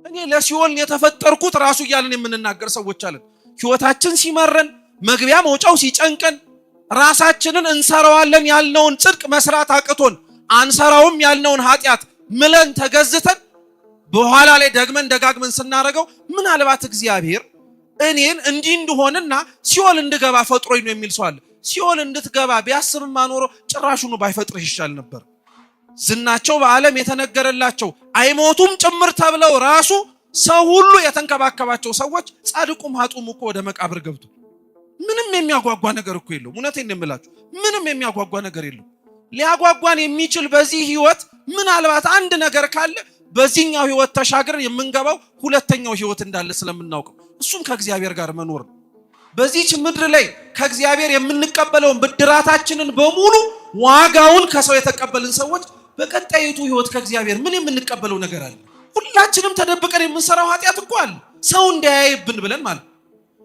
እኔ ለሲኦል የተፈጠርኩት ራሱ እያልን የምንናገር ሰዎች አለን። ህይወታችን ሲመረን መግቢያ መውጫው ሲጨንቀን ራሳችንን እንሰራዋለን ያልነውን ጽድቅ መስራት አቅቶን አንሰራውም ያልነውን ኃጢአት ምለን ተገዝተን በኋላ ላይ ደግመን ደጋግመን ስናረገው ምናልባት እግዚአብሔር እኔን እንዲህ እንደሆነና ሲኦል እንድገባ ፈጥሮኝ ነው የሚል ሰው አለ። ሲኦል እንድትገባ ቢያስብማ ኖሮ ጭራሹኑ ባይፈጥርህ ይሻል ነበር። ዝናቸው በዓለም የተነገረላቸው አይሞቱም ጭምር ተብለው ራሱ ሰው ሁሉ የተንከባከባቸው ሰዎች ጻድቁም ኃጥኡም እኮ ወደ መቃብር ገብቶ ምንም የሚያጓጓ ነገር እኮ የለው። እውነቴን የምላችሁ ምንም የሚያጓጓ ነገር የለው። ሊያጓጓን የሚችል በዚህ ህይወት ምናልባት አንድ ነገር ካለ በዚህኛው ህይወት ተሻግረን የምንገባው ሁለተኛው ህይወት እንዳለ ስለምናውቀው እሱም ከእግዚአብሔር ጋር መኖር ነው። በዚህች ምድር ላይ ከእግዚአብሔር የምንቀበለውን ብድራታችንን በሙሉ ዋጋውን ከሰው የተቀበልን ሰዎች በቀጣይቱ ህይወት ከእግዚአብሔር ምን የምንቀበለው ነገር አለ? ሁላችንም ተደብቀን የምንሰራው ኃጢአት እኮ አለ። ሰው እንዳያይብን ብለን ማለት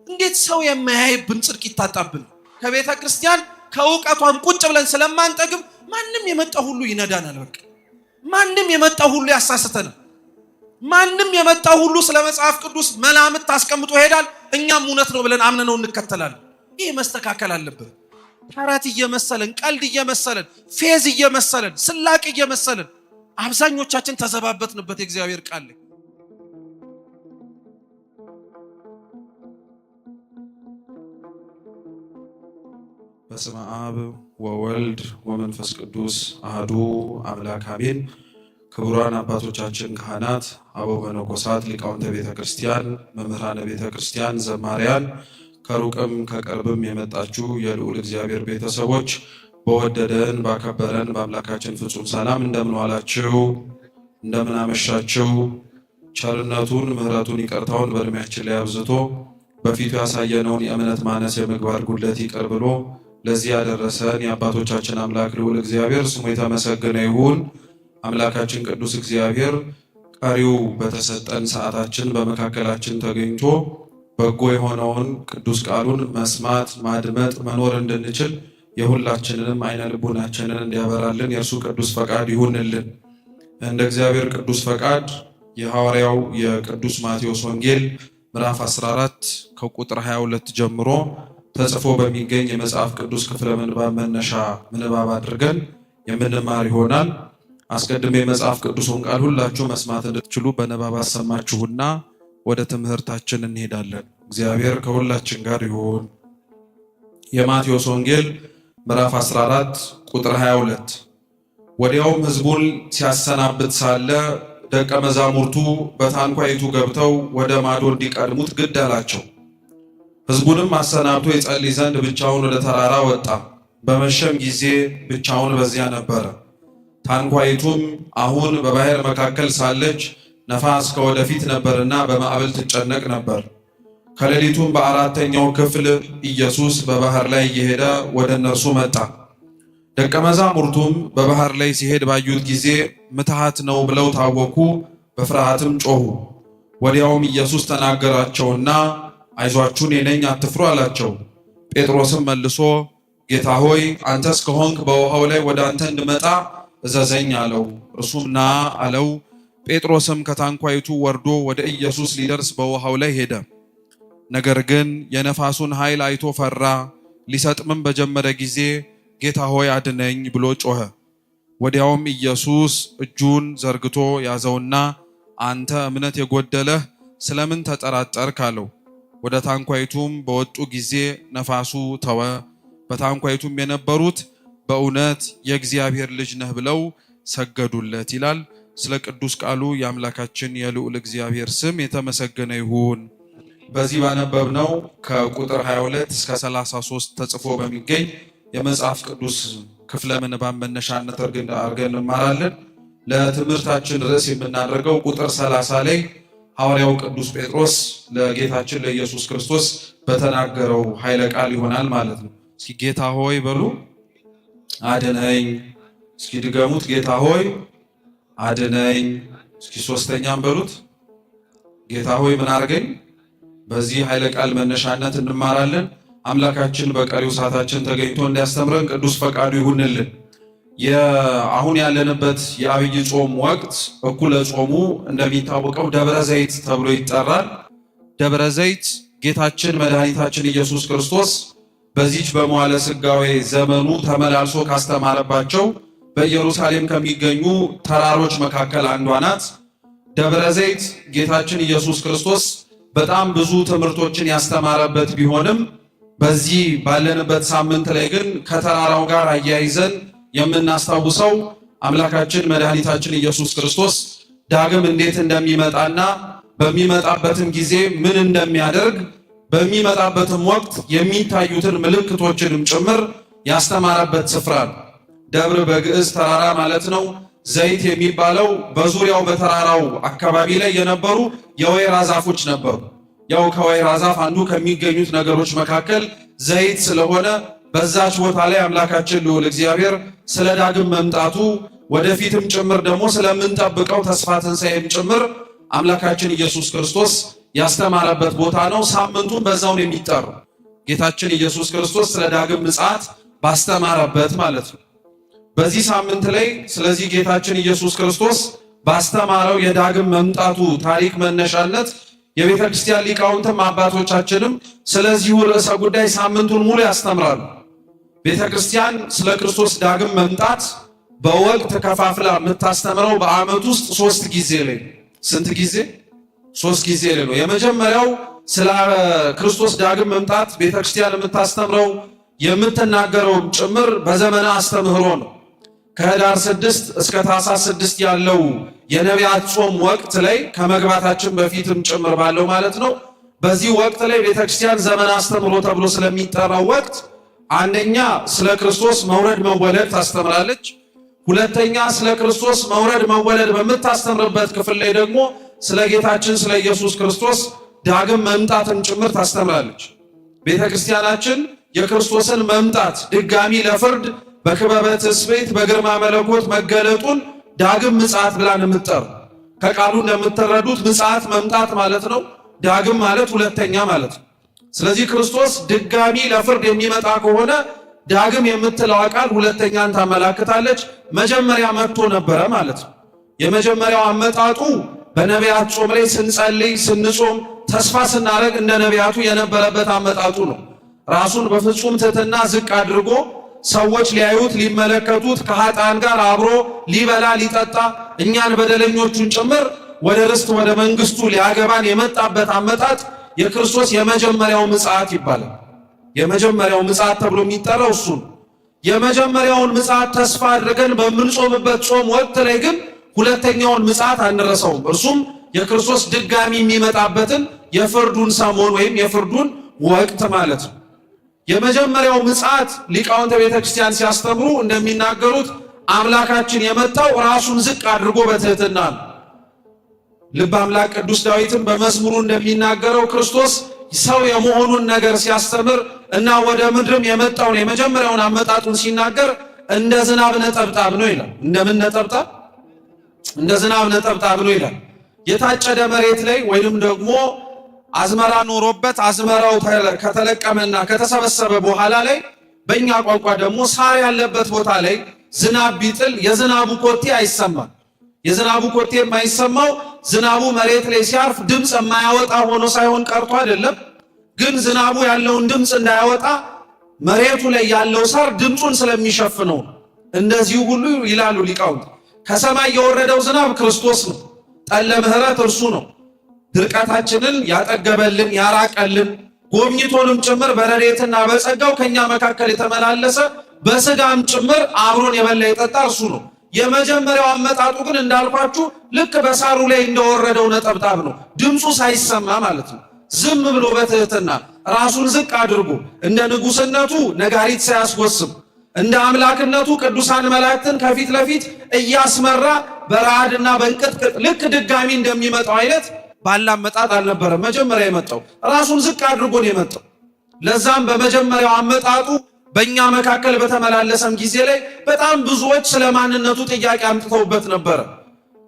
እንዴት ሰው የማያይብን ጽድቅ ይታጣብን? ከቤተ ክርስቲያን ከውቀቷም ቁጭ ብለን ስለማንጠግብ ማንም የመጣ ሁሉ ይነዳናል። በቃ ማንም የመጣ ሁሉ ያሳስተናል። ማንም የመጣ ሁሉ ስለ መጽሐፍ ቅዱስ መላምት አስቀምጦ ይሄዳል። እኛም እውነት ነው ብለን አምነነው እንከተላለን። ይሄ መስተካከል አለበት። ተረት እየመሰለን ቀልድ እየመሰለን ፌዝ እየመሰለን ስላቅ እየመሰለን አብዛኞቻችን ተዘባበትንበት የእግዚአብሔር ቃል ላይ። በስመ አብ ወወልድ ወመንፈስ ቅዱስ አሐዱ አምላክ አሜን። ክቡራን አባቶቻችን ካህናት፣ አበው መነኮሳት፣ ሊቃውንተ ቤተ ክርስቲያን፣ መምህራነ ቤተ ክርስቲያን፣ ዘማሪያን፣ ከሩቅም ከቅርብም የመጣችሁ የልዑል እግዚአብሔር ቤተሰቦች በወደደን ባከበረን በአምላካችን ፍጹም ሰላም እንደምን ዋላችሁ? እንደምን አመሻችሁ? ቸርነቱን ምሕረቱን ይቅርታውን በእድሜያችን ላይ አብዝቶ በፊቱ ያሳየነውን የእምነት ማነስ የምግባር ጉድለት ይቅር ብሎ ለዚህ ያደረሰን የአባቶቻችን አምላክ ልዑል እግዚአብሔር ስሙ የተመሰገነ ይሁን። አምላካችን ቅዱስ እግዚአብሔር ቀሪው በተሰጠን ሰዓታችን በመካከላችን ተገኝቶ በጎ የሆነውን ቅዱስ ቃሉን መስማት ማድመጥ መኖር እንድንችል የሁላችንንም አይነ ልቡናችንን እንዲያበራልን የእርሱ ቅዱስ ፈቃድ ይሁንልን። እንደ እግዚአብሔር ቅዱስ ፈቃድ የሐዋርያው የቅዱስ ማቴዎስ ወንጌል ምዕራፍ 14 ከቁጥር 22 ጀምሮ ተጽፎ በሚገኝ የመጽሐፍ ቅዱስ ክፍለ ምንባብ መነሻ ምንባብ አድርገን የምንማር ይሆናል። አስቀድሜ የመጽሐፍ ቅዱስን ቃል ሁላችሁ መስማት እንድትችሉ በንባብ አሰማችሁና ወደ ትምህርታችን እንሄዳለን። እግዚአብሔር ከሁላችን ጋር ይሁን። የማቴዎስ ወንጌል ምዕራፍ 14 ቁጥር 22 ወዲያውም ሕዝቡን ሲያሰናብት ሳለ ደቀ መዛሙርቱ በታንኳይቱ ገብተው ወደ ማዶ እንዲቀድሙት ግድ አላቸው። ሕዝቡንም አሰናብቶ ይጸልይ ዘንድ ብቻውን ወደ ተራራ ወጣ። በመሸም ጊዜ ብቻውን በዚያ ነበረ። ታንኳይቱም አሁን በባህር መካከል ሳለች ነፋስ ከወደፊት ነበርና በማዕበል ትጨነቅ ነበር። ከሌሊቱም በአራተኛው ክፍል ኢየሱስ በባህር ላይ እየሄደ ወደ እነርሱ መጣ። ደቀ መዛሙርቱም በባህር ላይ ሲሄድ ባዩት ጊዜ ምትሃት ነው ብለው ታወኩ፣ በፍርሃትም ጮኹ። ወዲያውም ኢየሱስ ተናገራቸውና አይዟችሁ እኔ ነኝ አትፍሩ አላቸው። ጴጥሮስም መልሶ ጌታ ሆይ አንተስ ከሆንክ በውሃው ላይ ወደ አንተ እንድመጣ እዘዘኝ አለው። እርሱም ና አለው። ጴጥሮስም ከታንኳይቱ ወርዶ ወደ ኢየሱስ ሊደርስ በውሃው ላይ ሄደ። ነገር ግን የነፋሱን ኃይል አይቶ ፈራ። ሊሰጥምም በጀመረ ጊዜ ጌታ ሆይ አድነኝ ብሎ ጮኸ። ወዲያውም ኢየሱስ እጁን ዘርግቶ ያዘውና አንተ እምነት የጎደለህ ስለምን ተጠራጠርክ አለው። ወደ ታንኳይቱም በወጡ ጊዜ ነፋሱ ተወ። በታንኳይቱም የነበሩት በእውነት የእግዚአብሔር ልጅ ነህ ብለው ሰገዱለት ይላል። ስለ ቅዱስ ቃሉ የአምላካችን የልዑል እግዚአብሔር ስም የተመሰገነ ይሁን። በዚህ ባነበብነው ከቁጥር 22 እስከ 33 ተጽፎ በሚገኝ የመጽሐፍ ቅዱስ ክፍለ ምንባብ መነሻነት አድርገን እንማራለን። ለትምህርታችን ርዕስ የምናደርገው ቁጥር 30 ላይ ሐዋርያው ቅዱስ ጴጥሮስ ለጌታችን ለኢየሱስ ክርስቶስ በተናገረው ኃይለ ቃል ይሆናል ማለት ነው። እስኪ ጌታ ሆይ በሉ አድነኝ። እስኪ ድገሙት፣ ጌታ ሆይ አድነኝ። እስኪ ሶስተኛም በሉት ጌታ ሆይ ምን አድርገኝ። በዚህ ኃይለ ቃል መነሻነት እንማራለን። አምላካችን በቀሪው ሰዓታችን ተገኝቶ እንዲያስተምረን ቅዱስ ፈቃዱ ይሁንልን። አሁን ያለንበት የአብይ ጾም ወቅት እኩለ ጾሙ እንደሚታወቀው ደብረ ዘይት ተብሎ ይጠራል። ደብረ ዘይት ጌታችን መድኃኒታችን ኢየሱስ ክርስቶስ በዚች በመዋዕለ ሥጋዌ ዘመኑ ተመላልሶ ካስተማረባቸው በኢየሩሳሌም ከሚገኙ ተራሮች መካከል አንዷ ናት። ደብረ ዘይት ጌታችን ኢየሱስ ክርስቶስ በጣም ብዙ ትምህርቶችን ያስተማረበት ቢሆንም በዚህ ባለንበት ሳምንት ላይ ግን ከተራራው ጋር አያይዘን የምናስታውሰው አምላካችን መድኃኒታችን ኢየሱስ ክርስቶስ ዳግም እንዴት እንደሚመጣና በሚመጣበትም ጊዜ ምን እንደሚያደርግ በሚመጣበትም ወቅት የሚታዩትን ምልክቶችንም ጭምር ያስተማረበት ስፍራ ነው። ደብር በግዕዝ ተራራ ማለት ነው። ዘይት የሚባለው በዙሪያው በተራራው አካባቢ ላይ የነበሩ የወይራ ዛፎች ነበሩ። ያው ከወይራ ዛፍ አንዱ ከሚገኙት ነገሮች መካከል ዘይት ስለሆነ በዛች ቦታ ላይ አምላካችን ልዑል እግዚአብሔር ስለ ዳግም መምጣቱ ወደፊትም ጭምር ደግሞ ስለምንጠብቀው ተስፋ ትንሣኤም ጭምር አምላካችን ኢየሱስ ክርስቶስ ያስተማረበት ቦታ ነው። ሳምንቱን በዛው ነው የሚጠራው። ጌታችን ኢየሱስ ክርስቶስ ስለ ዳግም ምጽአት ባስተማረበት ማለት ነው። በዚህ ሳምንት ላይ ስለዚህ ጌታችን ኢየሱስ ክርስቶስ ባስተማረው የዳግም መምጣቱ ታሪክ መነሻነት የቤተ ክርስቲያን ሊቃውንትም አባቶቻችንም ስለዚሁ ርዕሰ ጉዳይ ሳምንቱን ሙሉ ያስተምራሉ። ቤተ ክርስቲያን ስለ ክርስቶስ ዳግም መምጣት በወቅት ከፋፍላ የምታስተምረው በዓመት ውስጥ 3 ጊዜ ላይ። ስንት ጊዜ? 3 ጊዜ ላይ ነው። የመጀመሪያው ስለ ክርስቶስ ዳግም መምጣት ቤተ ክርስቲያን የምታስተምረው የምትናገረውም ጭምር በዘመነ አስተምህሮ ነው። ከህዳር 6 እስከ ታኅሳስ 6 ያለው የነቢያት ጾም ወቅት ላይ ከመግባታችን በፊትም ጭምር ባለው ማለት ነው። በዚህ ወቅት ላይ ቤተክርስቲያን ዘመነ አስተምህሮ ተብሎ ስለሚጠራው ወቅት አንደኛ ስለ ክርስቶስ መውረድ መወለድ ታስተምራለች። ሁለተኛ ስለ ክርስቶስ መውረድ መወለድ በምታስተምርበት ክፍል ላይ ደግሞ ስለ ጌታችን ስለ ኢየሱስ ክርስቶስ ዳግም መምጣትን ጭምር ታስተምራለች። ቤተክርስቲያናችን የክርስቶስን መምጣት ድጋሚ ለፍርድ በክበበ ትስብእት በግርማ መለኮት መገለጡን ዳግም ምጽአት ብላን የምትጠር ከቃሉ እንደምትረዱት ምጽአት መምጣት ማለት ነው። ዳግም ማለት ሁለተኛ ማለት ነው። ስለዚህ ክርስቶስ ድጋሚ ለፍርድ የሚመጣ ከሆነ ዳግም የምትለው ቃል ሁለተኛን ታመላክታለች። መጀመሪያ መጥቶ ነበረ ማለት ነው። የመጀመሪያው አመጣጡ በነቢያት ጾም ላይ ስንጸልይ ስንጾም ተስፋ ስናደርግ እንደ ነቢያቱ የነበረበት አመጣጡ ነው። ራሱን በፍጹም ትሕትና ዝቅ አድርጎ ሰዎች ሊያዩት ሊመለከቱት ከኃጥአን ጋር አብሮ ሊበላ ሊጠጣ እኛን በደለኞቹን ጭምር ወደ ርስት ወደ መንግስቱ ሊያገባን የመጣበት አመጣጥ የክርስቶስ የመጀመሪያው ምጽአት ይባላል። የመጀመሪያው ምጽአት ተብሎ የሚጠራው እሱ ነው። የመጀመሪያውን ምጽአት ተስፋ አድርገን በምንጾምበት ጾም ወቅት ላይ ግን ሁለተኛውን ምጽአት አንረሳውም። እርሱም የክርስቶስ ድጋሚ የሚመጣበትን የፍርዱን ሰሞን ወይም የፍርዱን ወቅት ማለት ነው። የመጀመሪያው ምጽአት ሊቃውንተ ቤተ ክርስቲያን ሲያስተምሩ እንደሚናገሩት አምላካችን የመጣው ራሱን ዝቅ አድርጎ በትሕትና ነው። ልበ አምላክ ቅዱስ ዳዊትም በመዝሙሩ እንደሚናገረው ክርስቶስ ሰው የመሆኑን ነገር ሲያስተምር እና ወደ ምድርም የመጣውን የመጀመሪያውን አመጣጡን ሲናገር እንደ ዝናብ ነጠብጣብ ነው ይላል። እንደምን ነጠብጣብ? እንደ ዝናብ ነጠብጣብ ነው ይላል። የታጨደ መሬት ላይ ወይንም ደግሞ አዝመራ ኖሮበት አዝመራው ከተለቀመና ከተሰበሰበ በኋላ ላይ በእኛ ቋንቋ ደግሞ ሳር ያለበት ቦታ ላይ ዝናብ ቢጥል የዝናቡ ኮቴ አይሰማም። የዝናቡ ኮቴ የማይሰማው ዝናቡ መሬት ላይ ሲያርፍ ድምፅ የማያወጣ ሆኖ ሳይሆን ቀርቶ አይደለም፣ ግን ዝናቡ ያለውን ድምፅ እንዳያወጣ መሬቱ ላይ ያለው ሳር ድምፁን ስለሚሸፍነው። እንደዚሁ ሁሉ ይላሉ ሊቃውንት ከሰማይ የወረደው ዝናብ ክርስቶስ ነው። ጠለ ምሕረት እርሱ ነው። ድርቀታችንን ያጠገበልን ያራቀልን ጎብኝቶንም ጭምር በረድኤትና በጸጋው ከኛ መካከል የተመላለሰ በስጋም ጭምር አብሮን የበላ የጠጣ እርሱ ነው። የመጀመሪያው አመጣጡ ግን እንዳልኳችሁ ልክ በሳሩ ላይ እንደወረደው ነጠብጣብ ነው። ድምፁ ሳይሰማ ማለት ነው። ዝም ብሎ በትሕትና ራሱን ዝቅ አድርጎ እንደ ንጉሥነቱ ነጋሪት ሳያስጎስም እንደ አምላክነቱ ቅዱሳን መላእክትን ከፊት ለፊት እያስመራ በረዓድና በእንቅጥቅጥ ልክ ድጋሚ እንደሚመጣው አይነት ባለ አመጣጥ አልነበረም። መጀመሪያ የመጣው ራሱን ዝቅ አድርጎ ነው የመጣው። ለዛም በመጀመሪያው አመጣጡ በእኛ መካከል በተመላለሰም ጊዜ ላይ በጣም ብዙዎች ስለ ማንነቱ ጥያቄ አምጥተውበት ነበረ።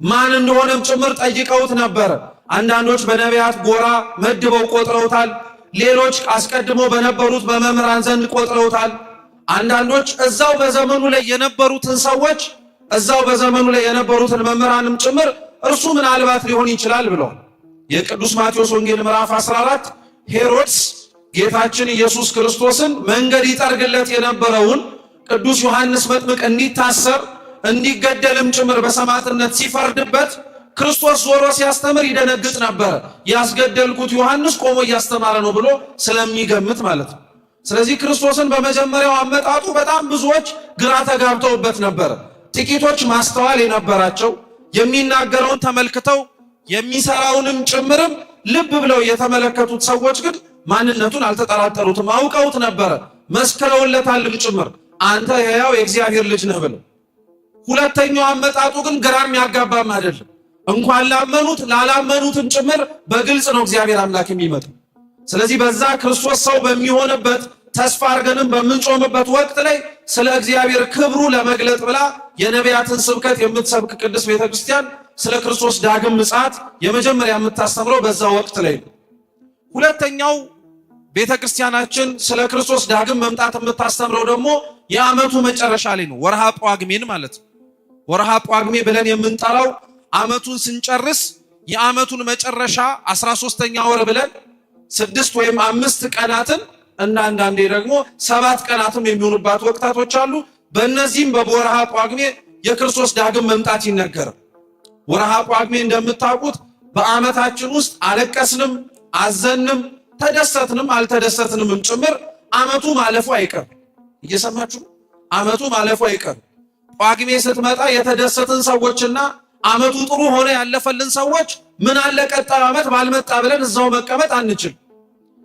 ማን እንደሆነም ጭምር ጠይቀውት ነበረ። አንዳንዶች በነቢያት ጎራ መድበው ቆጥረውታል። ሌሎች አስቀድሞ በነበሩት በመምህራን ዘንድ ቆጥረውታል። አንዳንዶች እዛው በዘመኑ ላይ የነበሩትን ሰዎች እዛው በዘመኑ ላይ የነበሩትን መምህራንም ጭምር እርሱ ምናልባት ሊሆን ይችላል ብለዋል። የቅዱስ ማቴዎስ ወንጌል ምዕራፍ 14 ሄሮድስ ጌታችን ኢየሱስ ክርስቶስን መንገድ ይጠርግለት የነበረውን ቅዱስ ዮሐንስ መጥምቅ እንዲታሰር እንዲገደልም ጭምር በሰማዕትነት ሲፈርድበት ክርስቶስ ዞሮ ሲያስተምር ይደነግጥ ነበር። ያስገደልኩት ዮሐንስ ቆሞ እያስተማረ ነው ብሎ ስለሚገምት ማለት ነው። ስለዚህ ክርስቶስን በመጀመሪያው አመጣጡ በጣም ብዙዎች ግራ ተጋብተውበት ነበር። ጥቂቶች ማስተዋል የነበራቸው የሚናገረውን ተመልክተው የሚሰራውንም ጭምርም ልብ ብለው የተመለከቱት ሰዎች ግን ማንነቱን አልተጠራጠሩትም፣ አውቀውት ነበረ፣ መስክረውለታልም ጭምር አንተ ሕያው የእግዚአብሔር ልጅ ነህ ብለው። ሁለተኛው አመጣጡ ግን ግራም ያጋባም አይደለም። እንኳን ላመኑት ላላመኑትም ጭምር በግልጽ ነው እግዚአብሔር አምላክ የሚመጣው። ስለዚህ በዛ ክርስቶስ ሰው በሚሆንበት ተስፋ አድርገንም በምንጾምበት ወቅት ላይ ስለ እግዚአብሔር ክብሩ ለመግለጥ ብላ የነቢያትን ስብከት የምትሰብክ ቅድስት ቤተክርስቲያን ስለ ክርስቶስ ዳግም ምጽአት የመጀመሪያ የምታስተምረው በዛ ወቅት ላይ ነው። ሁለተኛው ቤተክርስቲያናችን ስለ ክርስቶስ ዳግም መምጣት የምታስተምረው ደግሞ የዓመቱ መጨረሻ ላይ ነው። ወርሃ ጳጉሜን ማለት ነው። ወርሃ ጳጉሜ ብለን የምንጠራው ዓመቱን ስንጨርስ የዓመቱን መጨረሻ 13ኛ ወር ብለን 6 ወይም 5 ቀናትን እና አንዳንዴ ደግሞ 7 ቀናትም የሚሆኑባት ወቅታቶች አሉ። በእነዚህም በወርሃ ጳጉሜ የክርስቶስ ዳግም መምጣት ይነገራል። ወርሃ ጳጉሜ እንደምታውቁት በዓመታችን ውስጥ አለቀስንም አዘንም ተደሰትንም አልተደሰትንም ጭምር ዓመቱ ማለፉ አይቀር። እየሰማችሁ ዓመቱ ማለፉ አይቀር። ጳጉሜ ስትመጣ የተደሰትን ሰዎችና ዓመቱ ጥሩ ሆነ ያለፈልን ሰዎች ምን አለ ቀጣዩ ዓመት ባልመጣ ብለን እዛው መቀመጥ አንችል።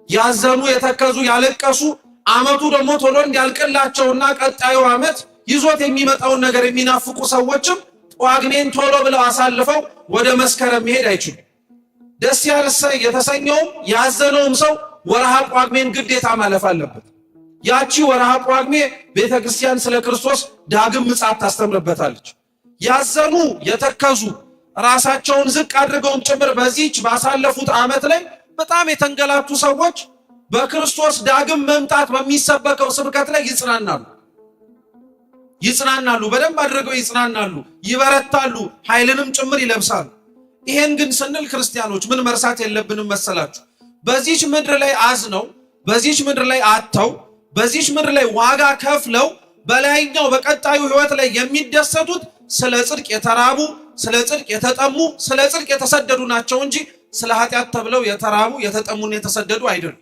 ያዘኑ የተከዙ ያለቀሱ ዓመቱ ደግሞ ቶሎ እንዲያልቅላቸውና ቀጣዩ ዓመት ይዞት የሚመጣውን ነገር የሚናፍቁ ሰዎችም ጳጉሜን ቶሎ ብለው አሳልፈው ወደ መስከረም መሄድ አይችሉም። ደስ ያለሰ የተሰኘውም ያዘነውም ሰው ወርሃ ጳጉሜን ግዴታ ማለፍ አለበት። ያቺ ወርሃ ጳጉሜ ቤተክርስቲያን ስለ ክርስቶስ ዳግም ምጽአት ታስተምርበታለች። ያዘኑ የተከዙ ራሳቸውን ዝቅ አድርገውም ጭምር በዚህች ባሳለፉት ዓመት ላይ በጣም የተንገላቱ ሰዎች በክርስቶስ ዳግም መምጣት በሚሰበከው ስብከት ላይ ይጽናናሉ፣ በደንብ አድርገው ይጽናናሉ፣ ይበረታሉ፣ ኃይልንም ጭምር ይለብሳሉ። ይሄን ግን ስንል ክርስቲያኖች ምን መርሳት የለብንም መሰላችሁ? በዚህች ምድር ላይ አዝነው፣ በዚህች ምድር ላይ አጥተው፣ በዚህች ምድር ላይ ዋጋ ከፍለው በላይኛው በቀጣዩ ሕይወት ላይ የሚደሰቱት ስለ ጽድቅ የተራቡ፣ ስለ ጽድቅ የተጠሙ፣ ስለ ጽድቅ የተሰደዱ ናቸው እንጂ ስለ ኃጢአት ተብለው የተራቡ የተጠሙና የተሰደዱ አይደሉም።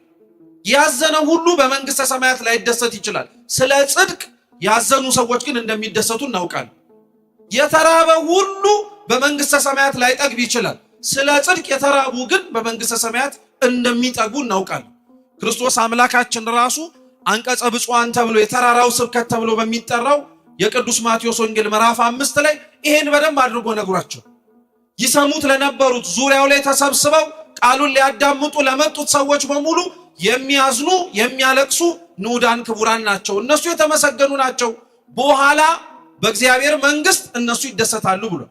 ያዘነ ሁሉ በመንግስተ ሰማያት ላይ ይደሰት ይችላል። ስለ ጽድቅ ያዘኑ ሰዎች ግን እንደሚደሰቱ እናውቃለን። የተራበ ሁሉ በመንግስተ ሰማያት ላይ ጠግብ ይችላል። ስለ ጽድቅ የተራቡ ግን በመንግስተ ሰማያት እንደሚጠጉ እናውቃለን። ክርስቶስ አምላካችን ራሱ አንቀጸ ብፁዓን ተብሎ የተራራው ስብከት ተብሎ በሚጠራው የቅዱስ ማቴዎስ ወንጌል ምዕራፍ 5 ላይ ይሄን በደንብ አድርጎ ነግሯቸው ይሰሙት ለነበሩት ዙሪያው ላይ ተሰብስበው ቃሉን ሊያዳምጡ ለመጡት ሰዎች በሙሉ የሚያዝኑ የሚያለቅሱ ንዑዳን ክቡራን ናቸው፣ እነሱ የተመሰገኑ ናቸው፣ በኋላ በእግዚአብሔር መንግስት እነሱ ይደሰታሉ ብሎ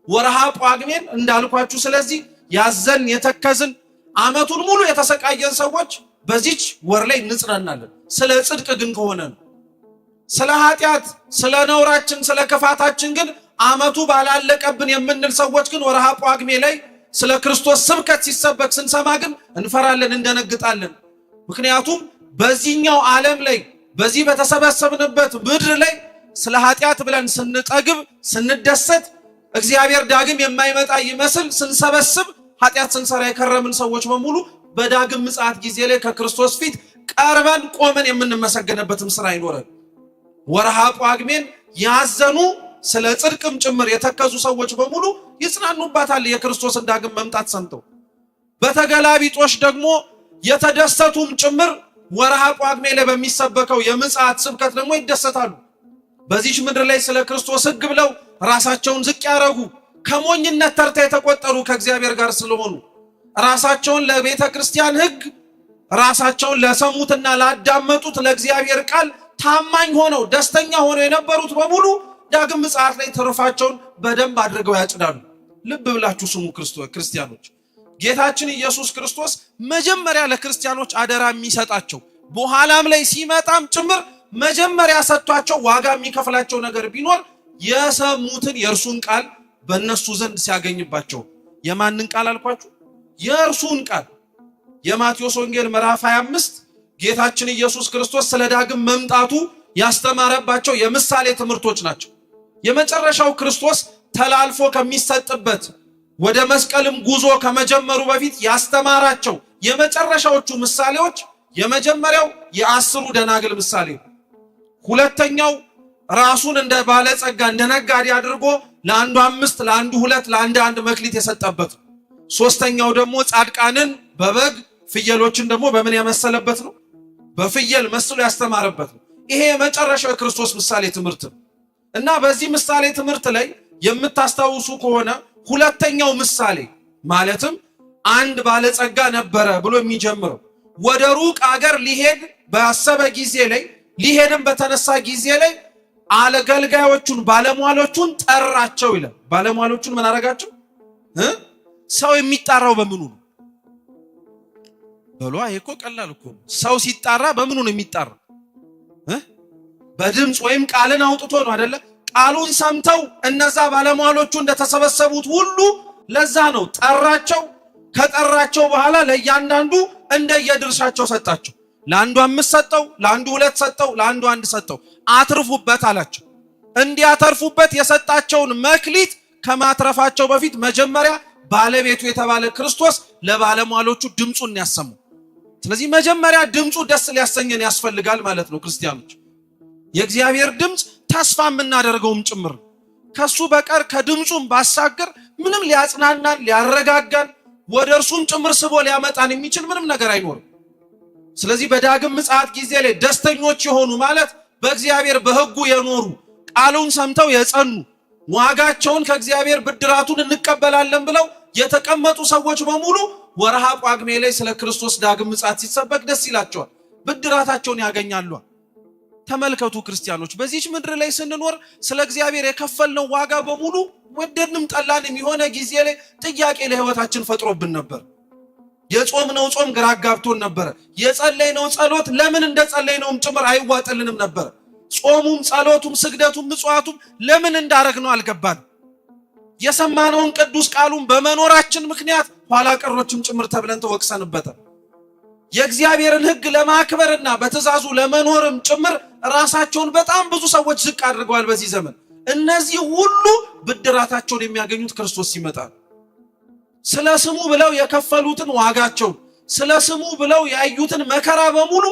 ወርሃ ጳጉሜን እንዳልኳችሁ። ስለዚህ ያዘን የተከዝን ዓመቱን ሙሉ የተሰቃየን ሰዎች በዚች ወር ላይ እንጽናናለን። ስለ ጽድቅ ግን ከሆነ ነው። ስለ ኃጢአት፣ ስለ ነውራችን፣ ስለ ክፋታችን ግን ዓመቱ ባላለቀብን የምንል ሰዎች ግን ወርሃ ጳጉሜ ላይ ስለ ክርስቶስ ስብከት ሲሰበክ ስንሰማ ግን እንፈራለን፣ እንደነግጣለን። ምክንያቱም በዚህኛው ዓለም ላይ በዚህ በተሰበሰብንበት ምድር ላይ ስለ ኃጢአት ብለን ስንጠግብ ስንደሰት እግዚአብሔር ዳግም የማይመጣ ይመስል ስንሰበስብ ኃጢአት ስንሰራ የከረምን ሰዎች በሙሉ በዳግም ምጽአት ጊዜ ላይ ከክርስቶስ ፊት ቀርበን ቆመን የምንመሰገንበትም ስራ ይኖረን። ወርሃ ጳጉሜን ያዘኑ ስለ ጽድቅም ጭምር የተከዙ ሰዎች በሙሉ ይጽናኑባታል የክርስቶስን ዳግም መምጣት ሰምተው። በተገላቢጦሽ ደግሞ የተደሰቱም ጭምር ወርሃ ጳጉሜ ላይ በሚሰበከው የምጽአት ስብከት ደግሞ ይደሰታሉ። በዚች ምድር ላይ ስለ ክርስቶስ ሕግ ብለው ራሳቸውን ዝቅ ያረጉ ከሞኝነት ተርታ የተቆጠሩ ከእግዚአብሔር ጋር ስለሆኑ ራሳቸውን ለቤተ ክርስቲያን ሕግ ራሳቸውን ለሰሙትና ላዳመጡት ለእግዚአብሔር ቃል ታማኝ ሆነው ደስተኛ ሆነው የነበሩት በሙሉ ዳግም ምጽአት ላይ ትርፋቸውን በደንብ አድርገው ያጭዳሉ። ልብ ብላችሁ ስሙ ክርስቲያኖች። ጌታችን ኢየሱስ ክርስቶስ መጀመሪያ ለክርስቲያኖች አደራ የሚሰጣቸው በኋላም ላይ ሲመጣም ጭምር መጀመሪያ ሰጥቷቸው ዋጋ የሚከፍላቸው ነገር ቢኖር የሰሙትን የእርሱን ቃል በእነሱ ዘንድ ሲያገኝባቸው። የማንን ቃል አልኳችሁ? የእርሱን ቃል። የማቴዎስ ወንጌል ምዕራፍ 25 ጌታችን ኢየሱስ ክርስቶስ ስለ ዳግም መምጣቱ ያስተማረባቸው የምሳሌ ትምህርቶች ናቸው። የመጨረሻው ክርስቶስ ተላልፎ ከሚሰጥበት ወደ መስቀልም ጉዞ ከመጀመሩ በፊት ያስተማራቸው የመጨረሻዎቹ ምሳሌዎች የመጀመሪያው የ10 ደናግል ምሳሌ፣ ሁለተኛው ራሱን እንደ ባለጸጋ እንደ ነጋዴ አድርጎ ለአንዱ 5 ለአንዱ 2 ለአንዱ 1 መክሊት የሰጠበት፣ ሶስተኛው ደግሞ ጻድቃንን በበግ ፍየሎችን ደግሞ በምን ያመሰለበት ነው? በፍየል መስሎ ያስተማረበት ነው። ይሄ የመጨረሻው የክርስቶስ ምሳሌ ትምህርት ነው እና በዚህ ምሳሌ ትምህርት ላይ የምታስታውሱ ከሆነ ሁለተኛው ምሳሌ ማለትም አንድ ባለጸጋ ነበረ ብሎ የሚጀምረው ወደ ሩቅ አገር ሊሄድ ባሰበ ጊዜ ላይ ሊሄድም በተነሳ ጊዜ ላይ አገልጋዮቹን ባለሟሎቹን ጠራቸው ይላል። ባለሟሎቹን ምን አረጋቸው? ሰው የሚጣራው በምኑ ነው? በሏ ይሄ እኮ ቀላል እኮ ነው። ሰው ሲጣራ በምኑ ነው የሚጣራው? በድምጽ ወይም ቃልን አውጥቶ ነው አይደለ? ቃሉን ሰምተው እነዛ ባለሟሎቹ እንደተሰበሰቡት ሁሉ ለዛ ነው ጠራቸው። ከጠራቸው በኋላ ለእያንዳንዱ እንደየድርሻቸው ሰጣቸው። ለአንዱ 5 ሰጠው፣ ለአንዱ 2 ሰጠው፣ ለአንዱ 1 ሰጠው። አትርፉበት አላቸው። እንዲያተርፉበት የሰጣቸውን መክሊት ከማትረፋቸው በፊት መጀመሪያ ባለቤቱ የተባለ ክርስቶስ ለባለሟሎቹ ድምጹን ያሰሙ። ስለዚህ መጀመሪያ ድምጹ ደስ ሊያሰኘን ያስፈልጋል ማለት ነው። ክርስቲያኖች የእግዚአብሔር ድምጽ ተስፋ የምናደርገውም ጭምር ከሱ በቀር ከድምጹም ባሻገር ምንም ሊያጽናናን ሊያረጋጋን ወደ እርሱም ጭምር ስቦ ሊያመጣን የሚችል ምንም ነገር አይኖርም። ስለዚህ በዳግም ምጽአት ጊዜ ላይ ደስተኞች የሆኑ ማለት በእግዚአብሔር በሕጉ የኖሩ ቃሉን ሰምተው የጸኑ ዋጋቸውን ከእግዚአብሔር ብድራቱን እንቀበላለን ብለው የተቀመጡ ሰዎች በሙሉ ወርሃ ጳጉሜ ላይ ስለ ክርስቶስ ዳግም ምጽአት ሲሰበክ ደስ ይላቸዋል፣ ብድራታቸውን ያገኛሉ። ተመልከቱ ክርስቲያኖች፣ በዚህች ምድር ላይ ስንኖር ስለ እግዚአብሔር የከፈልነው ዋጋ በሙሉ ወደድንም ጠላንም የሆነ ጊዜ ላይ ጥያቄ ለሕይወታችን ፈጥሮብን ነበር። የጾምነው ጾም ግራ አጋብቶን ነበር። የጸለይነው ጸሎት ለምን እንደጸለይነውም ጭምር አይዋጥልንም ነበር። ጾሙም ጸሎቱም ስግደቱም ምጽዋቱም ለምን እንዳረግነው አልገባን። የሰማነውን ቅዱስ ቃሉን በመኖራችን ምክንያት ኋላ ቀሮችም ጭምር ተብለን ተወቅሰንበታል። የእግዚአብሔርን ሕግ ለማክበርና በትእዛዙ ለመኖርም ጭምር ራሳቸውን በጣም ብዙ ሰዎች ዝቅ አድርገዋል በዚህ ዘመን። እነዚህ ሁሉ ብድራታቸውን የሚያገኙት ክርስቶስ ሲመጣ፣ ስለ ስሙ ብለው የከፈሉትን ዋጋቸውን፣ ስለ ስሙ ብለው ያዩትን መከራ በሙሉ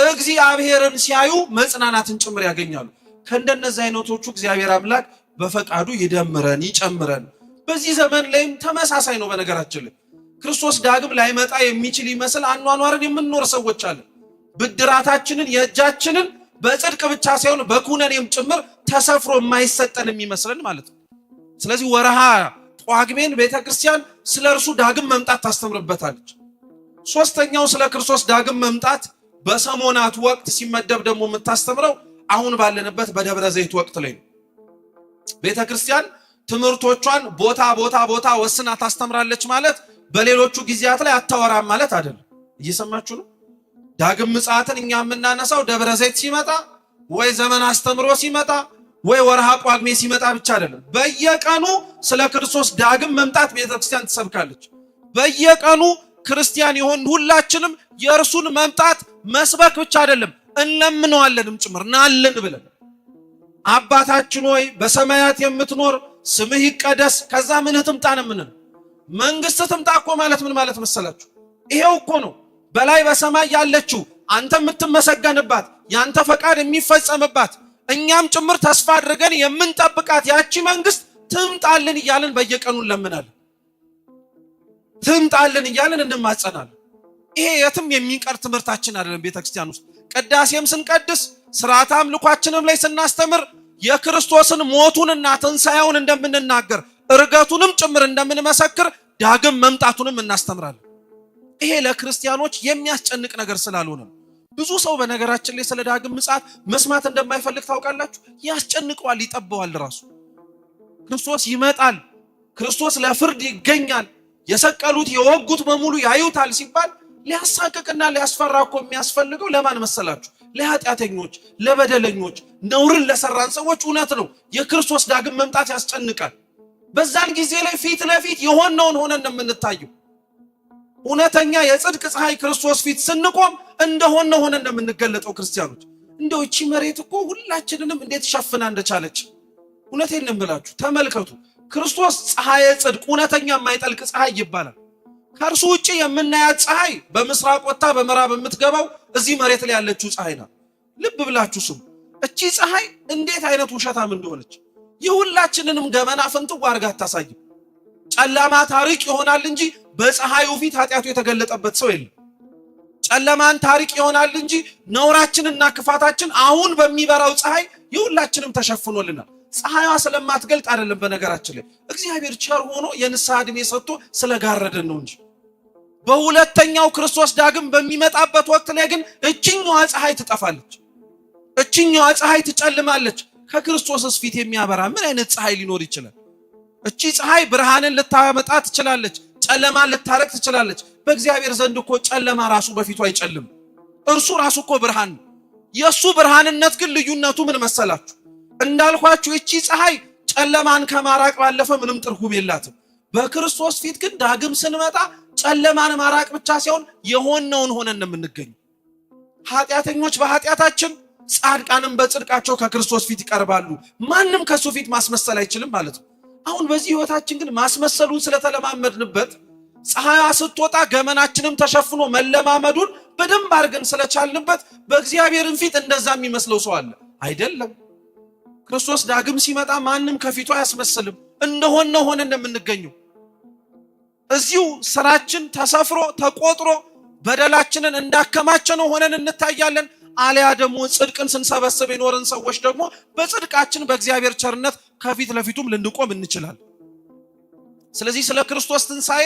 እግዚአብሔርን ሲያዩ መጽናናትን ጭምር ያገኛሉ። ከእንደነዚህ አይነቶቹ እግዚአብሔር አምላክ በፈቃዱ ይደምረን ይጨምረን። በዚህ ዘመን ላይም ተመሳሳይ ነው። በነገራችን ላይ ክርስቶስ ዳግም ላይመጣ የሚችል ይመስል አኗኗርን የምንኖር ሰዎች አለ። ብድራታችንን የእጃችንን በጽድቅ ብቻ ሳይሆን በኩነኔም ጭምር ተሰፍሮ የማይሰጠን የሚመስለን ማለት ነው። ስለዚህ ወርሃ ጳጉሜን ቤተክርስቲያን ስለ እርሱ ዳግም መምጣት ታስተምርበታለች። ሶስተኛው ስለ ክርስቶስ ዳግም መምጣት በሰሞናት ወቅት ሲመደብ ደግሞ የምታስተምረው አሁን ባለንበት በደብረ ዘይት ወቅት ላይ ነው። ቤተክርስቲያን ትምህርቶቿን ቦታ ወስና ታስተምራለች ማለት በሌሎቹ ጊዜያት ላይ አታወራም ማለት አይደለም። እየሰማችሁ ነው? ዳግም ምጽአትን እኛ የምናነሳው ደብረ ዘይት ሲመጣ ወይ ዘመን አስተምሮ ሲመጣ ወይ ወርሃ ጳጉሜ ሲመጣ ብቻ አይደለም። በየቀኑ ስለ ክርስቶስ ዳግም መምጣት ቤተክርስቲያን ትሰብካለች። በየቀኑ ክርስቲያን የሆን ሁላችንም የእርሱን መምጣት መስበክ ብቻ አይደለም እንለምነዋለንም ጭምር ናለን ብለን አባታችን ሆይ በሰማያት የምትኖር ስምህ ይቀደስ፣ ከዛ ምንህ ትምጣ ነው የምንለው። መንግስት ትምጣ እኮ ማለት ምን ማለት መሰላችሁ? ይሄው እኮ ነው በላይ በሰማይ ያለችው አንተ የምትመሰገንባት ያንተ ፈቃድ የሚፈጸምባት እኛም ጭምር ተስፋ አድርገን የምንጠብቃት ያቺ መንግስት ትምጣልን እያልን በየቀኑ እንለምናለን። ትምጣልን እያልን እንማጸናለን። ይሄ የትም የሚቀር ትምህርታችን አይደለም። ቤተክርስቲያን ውስጥ ቅዳሴም ስንቀድስ ስርዓተ አምልኳችንም ላይ ስናስተምር የክርስቶስን ሞቱንና ትንሣኤውን እንደምንናገር እርገቱንም ጭምር እንደምንመሰክር ዳግም መምጣቱንም እናስተምራለን። ይሄ ለክርስቲያኖች የሚያስጨንቅ ነገር ስላልሆነ ብዙ ሰው በነገራችን ላይ ስለ ዳግም ምጽአት መስማት እንደማይፈልግ ታውቃላችሁ። ያስጨንቀዋል፣ ይጠበዋል። ራሱ ክርስቶስ ይመጣል፣ ክርስቶስ ለፍርድ ይገኛል፣ የሰቀሉት የወጉት በሙሉ ያዩታል ሲባል ሊያሳቅቅና ሊያስፈራ እኮ የሚያስፈልገው ለማን መሰላችሁ? ለኃጢአተኞች ለበደለኞች ነውርን ለሰራን ሰዎች እውነት ነው የክርስቶስ ዳግም መምጣት ያስጨንቃል። በዛን ጊዜ ላይ ፊት ለፊት የሆነውን ሆነን እንደምንታየው እውነተኛ የጽድቅ ፀሐይ ክርስቶስ ፊት ስንቆም እንደሆነ ሆነን እንደምንገለጠው ክርስቲያኖች እንደው እቺ መሬት እኮ ሁላችንንም እንዴት ሸፍና እንደቻለች እውነቴን ነው የምላችሁ። ተመልከቱ ክርስቶስ ፀሐይ ጽድቅ እውነተኛ የማይጠልቅ ፀሐይ ይባላል። ከእርሱ ውጪ የምናያት ፀሐይ በምስራቅ ወጣ በምዕራብ የምትገባው እዚህ መሬት ላይ ያለችው ፀሐይ ናት። ልብ ብላችሁ ስሙ። እቺ ፀሐይ እንዴት አይነት ውሸታም እንደሆነች የሁላችንንም ገመና ፍንጥው አድርጋ አታሳይም። ጨለማ ታሪክ ይሆናል እንጂ በፀሐዩ ፊት ኃጢአቱ የተገለጠበት ሰው የለም። ጨለማን ታሪክ ይሆናል እንጂ ነውራችንና ክፋታችን አሁን በሚበራው ፀሐይ የሁላችንም ተሸፍኖልናል። ፀሐይዋ ስለማትገልጥ አይደለም። በነገራችን ላይ እግዚአብሔር ቸር ሆኖ የንስሐ ዕድሜ ሰጥቶ ስለጋረደን ነው እንጂ በሁለተኛው ክርስቶስ ዳግም በሚመጣበት ወቅት ላይ ግን እቺኛዋ ፀሐይ ትጠፋለች። እቺኛዋ ፀሐይ ትጨልማለች። ከክርስቶስስ ፊት የሚያበራ ምን አይነት ፀሐይ ሊኖር ይችላል? እቺ ፀሐይ ብርሃንን ልታመጣ ትችላለች፣ ጨለማን ልታረቅ ትችላለች። በእግዚአብሔር ዘንድ እኮ ጨለማ ራሱ በፊቱ አይጨልም። እርሱ ራሱ እኮ ብርሃን ነው። የሱ ብርሃንነት ግን ልዩነቱ ምን መሰላችሁ? እንዳልኳችሁ እቺ ፀሐይ ጨለማን ከማራቅ ባለፈ ምንም ትርጉም የላትም። በክርስቶስ ፊት ግን ዳግም ስንመጣ ጨለማን ማራቅ ብቻ ሳይሆን የሆነውን ሆነን እንደምንገኘው ኃጢአተኞች በኃጢአታችን ጻድቃንም በጽድቃቸው ከክርስቶስ ፊት ይቀርባሉ። ማንም ከሱ ፊት ማስመሰል አይችልም ማለት ነው። አሁን በዚህ ህይወታችን ግን ማስመሰሉን ስለተለማመድንበት ፀሐይዋ ስትወጣ ገመናችንም ተሸፍኖ መለማመዱን በደንብ አድርገን ስለቻልንበት በእግዚአብሔርን ፊት እንደዛ የሚመስለው ሰው አለ አይደለም። ክርስቶስ ዳግም ሲመጣ ማንም ከፊቱ አያስመስልም። እንደሆነ ሆነ እንደምንገኘው እዚሁ ስራችን ተሰፍሮ ተቆጥሮ በደላችንን እንዳከማቸነው ሆነን እንታያለን። አለያ ደግሞ ጽድቅን ስንሰበስብ የኖርን ሰዎች ደግሞ በጽድቃችን በእግዚአብሔር ቸርነት ከፊት ለፊቱም ልንቆም እንችላለን። ስለዚህ ስለ ክርስቶስ ትንሣኤ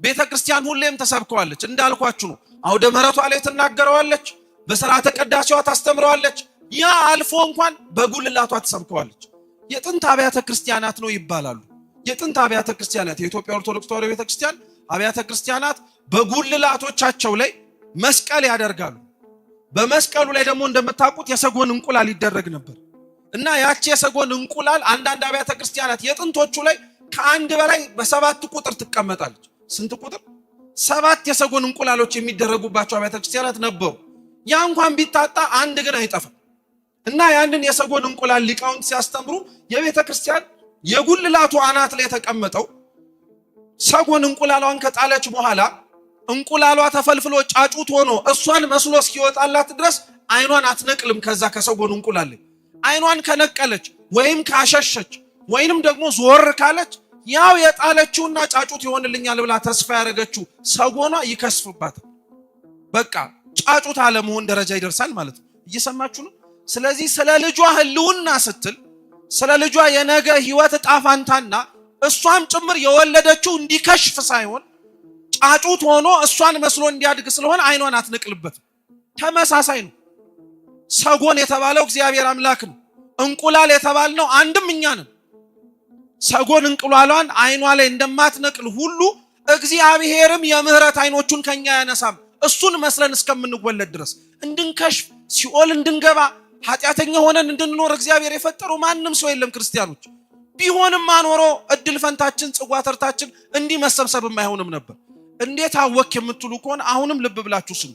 ቤተክርስቲያን ሁሌም ተሰብከዋለች። እንዳልኳችሁ ነው። አውደ ምሕረቷ ላይ ትናገረዋለች፣ በሥርዓተ ቅዳሴዋ ታስተምረዋለች። ያ አልፎ እንኳን በጉልላቷ ተሰብከዋለች። የጥንት አብያተ ክርስቲያናት ነው ይባላሉ። የጥንት አብያተ ክርስቲያናት የኢትዮጵያ ኦርቶዶክስ ተዋሕዶ ቤተክርስቲያን አብያተ ክርስቲያናት በጉልላቶቻቸው ላይ መስቀል ያደርጋሉ። በመስቀሉ ላይ ደግሞ እንደምታውቁት የሰጎን እንቁላል ይደረግ ነበር እና ያቺ የሰጎን እንቁላል አንዳንድ አብያተ ክርስቲያናት የጥንቶቹ ላይ ከአንድ በላይ በሰባት ቁጥር ትቀመጣለች። ስንት ቁጥር? 7 የሰጎን እንቁላሎች የሚደረጉባቸው አብያተ ክርስቲያናት ነበሩ። ያ እንኳን ቢታጣ አንድ ግን አይጠፋም እና ያንን የሰጎን እንቁላል ሊቃውንት ሲያስተምሩ የቤተ ክርስቲያን የጉልላቱ አናት ላይ ተቀመጠው ሰጎን እንቁላሏን ከጣለች በኋላ እንቁላሏ ተፈልፍሎ ጫጩት ሆኖ እሷን መስሎ እስኪወጣላት ድረስ አይኗን አትነቅልም። ከዛ ከሰጎን እንቁላል አይኗን ከነቀለች ወይም ካሸሸች ወይንም ደግሞ ዞር ካለች ያው የጣለችውና ጫጩት ይሆንልኛል ብላ ተስፋ ያደረገችው ሰጎኗ ይከስፍባታል። በቃ ጫጩት አለመሆን ደረጃ ይደርሳል ማለት ነው። እየሰማችሁ ነው? ስለዚህ ስለ ልጇ ህልውና ስትል ስለ ልጇ የነገ ህይወት ጣፋንታና እሷም ጭምር የወለደችው እንዲከሽፍ ሳይሆን ጫጩት ሆኖ እሷን መስሎ እንዲያድግ ስለሆነ አይኗን አትነቅልበትም። ተመሳሳይ ነው። ሰጎን የተባለው እግዚአብሔር አምላክ ነው። እንቁላል የተባልነው አንድም እኛ ነን። ሰጎን እንቁላሏን አይኗ ላይ እንደማትነቅል ሁሉ እግዚአብሔርም የምህረት አይኖቹን ከኛ ያነሳም እሱን መስለን እስከምንወለድ ድረስ እንድንከሽፍ ሲኦል እንድንገባ ኃጢአተኛ ሆነን እንድንኖር እግዚአብሔር የፈጠረው ማንም ሰው የለም። ክርስቲያኖች ቢሆንም አኖሮ እድል ፈንታችን ጽዋ ተርታችን እንዲህ መሰብሰብም አይሆንም ነበር። እንዴት አወክ የምትሉ ከሆነ አሁንም ልብ ብላችሁ ስሙ።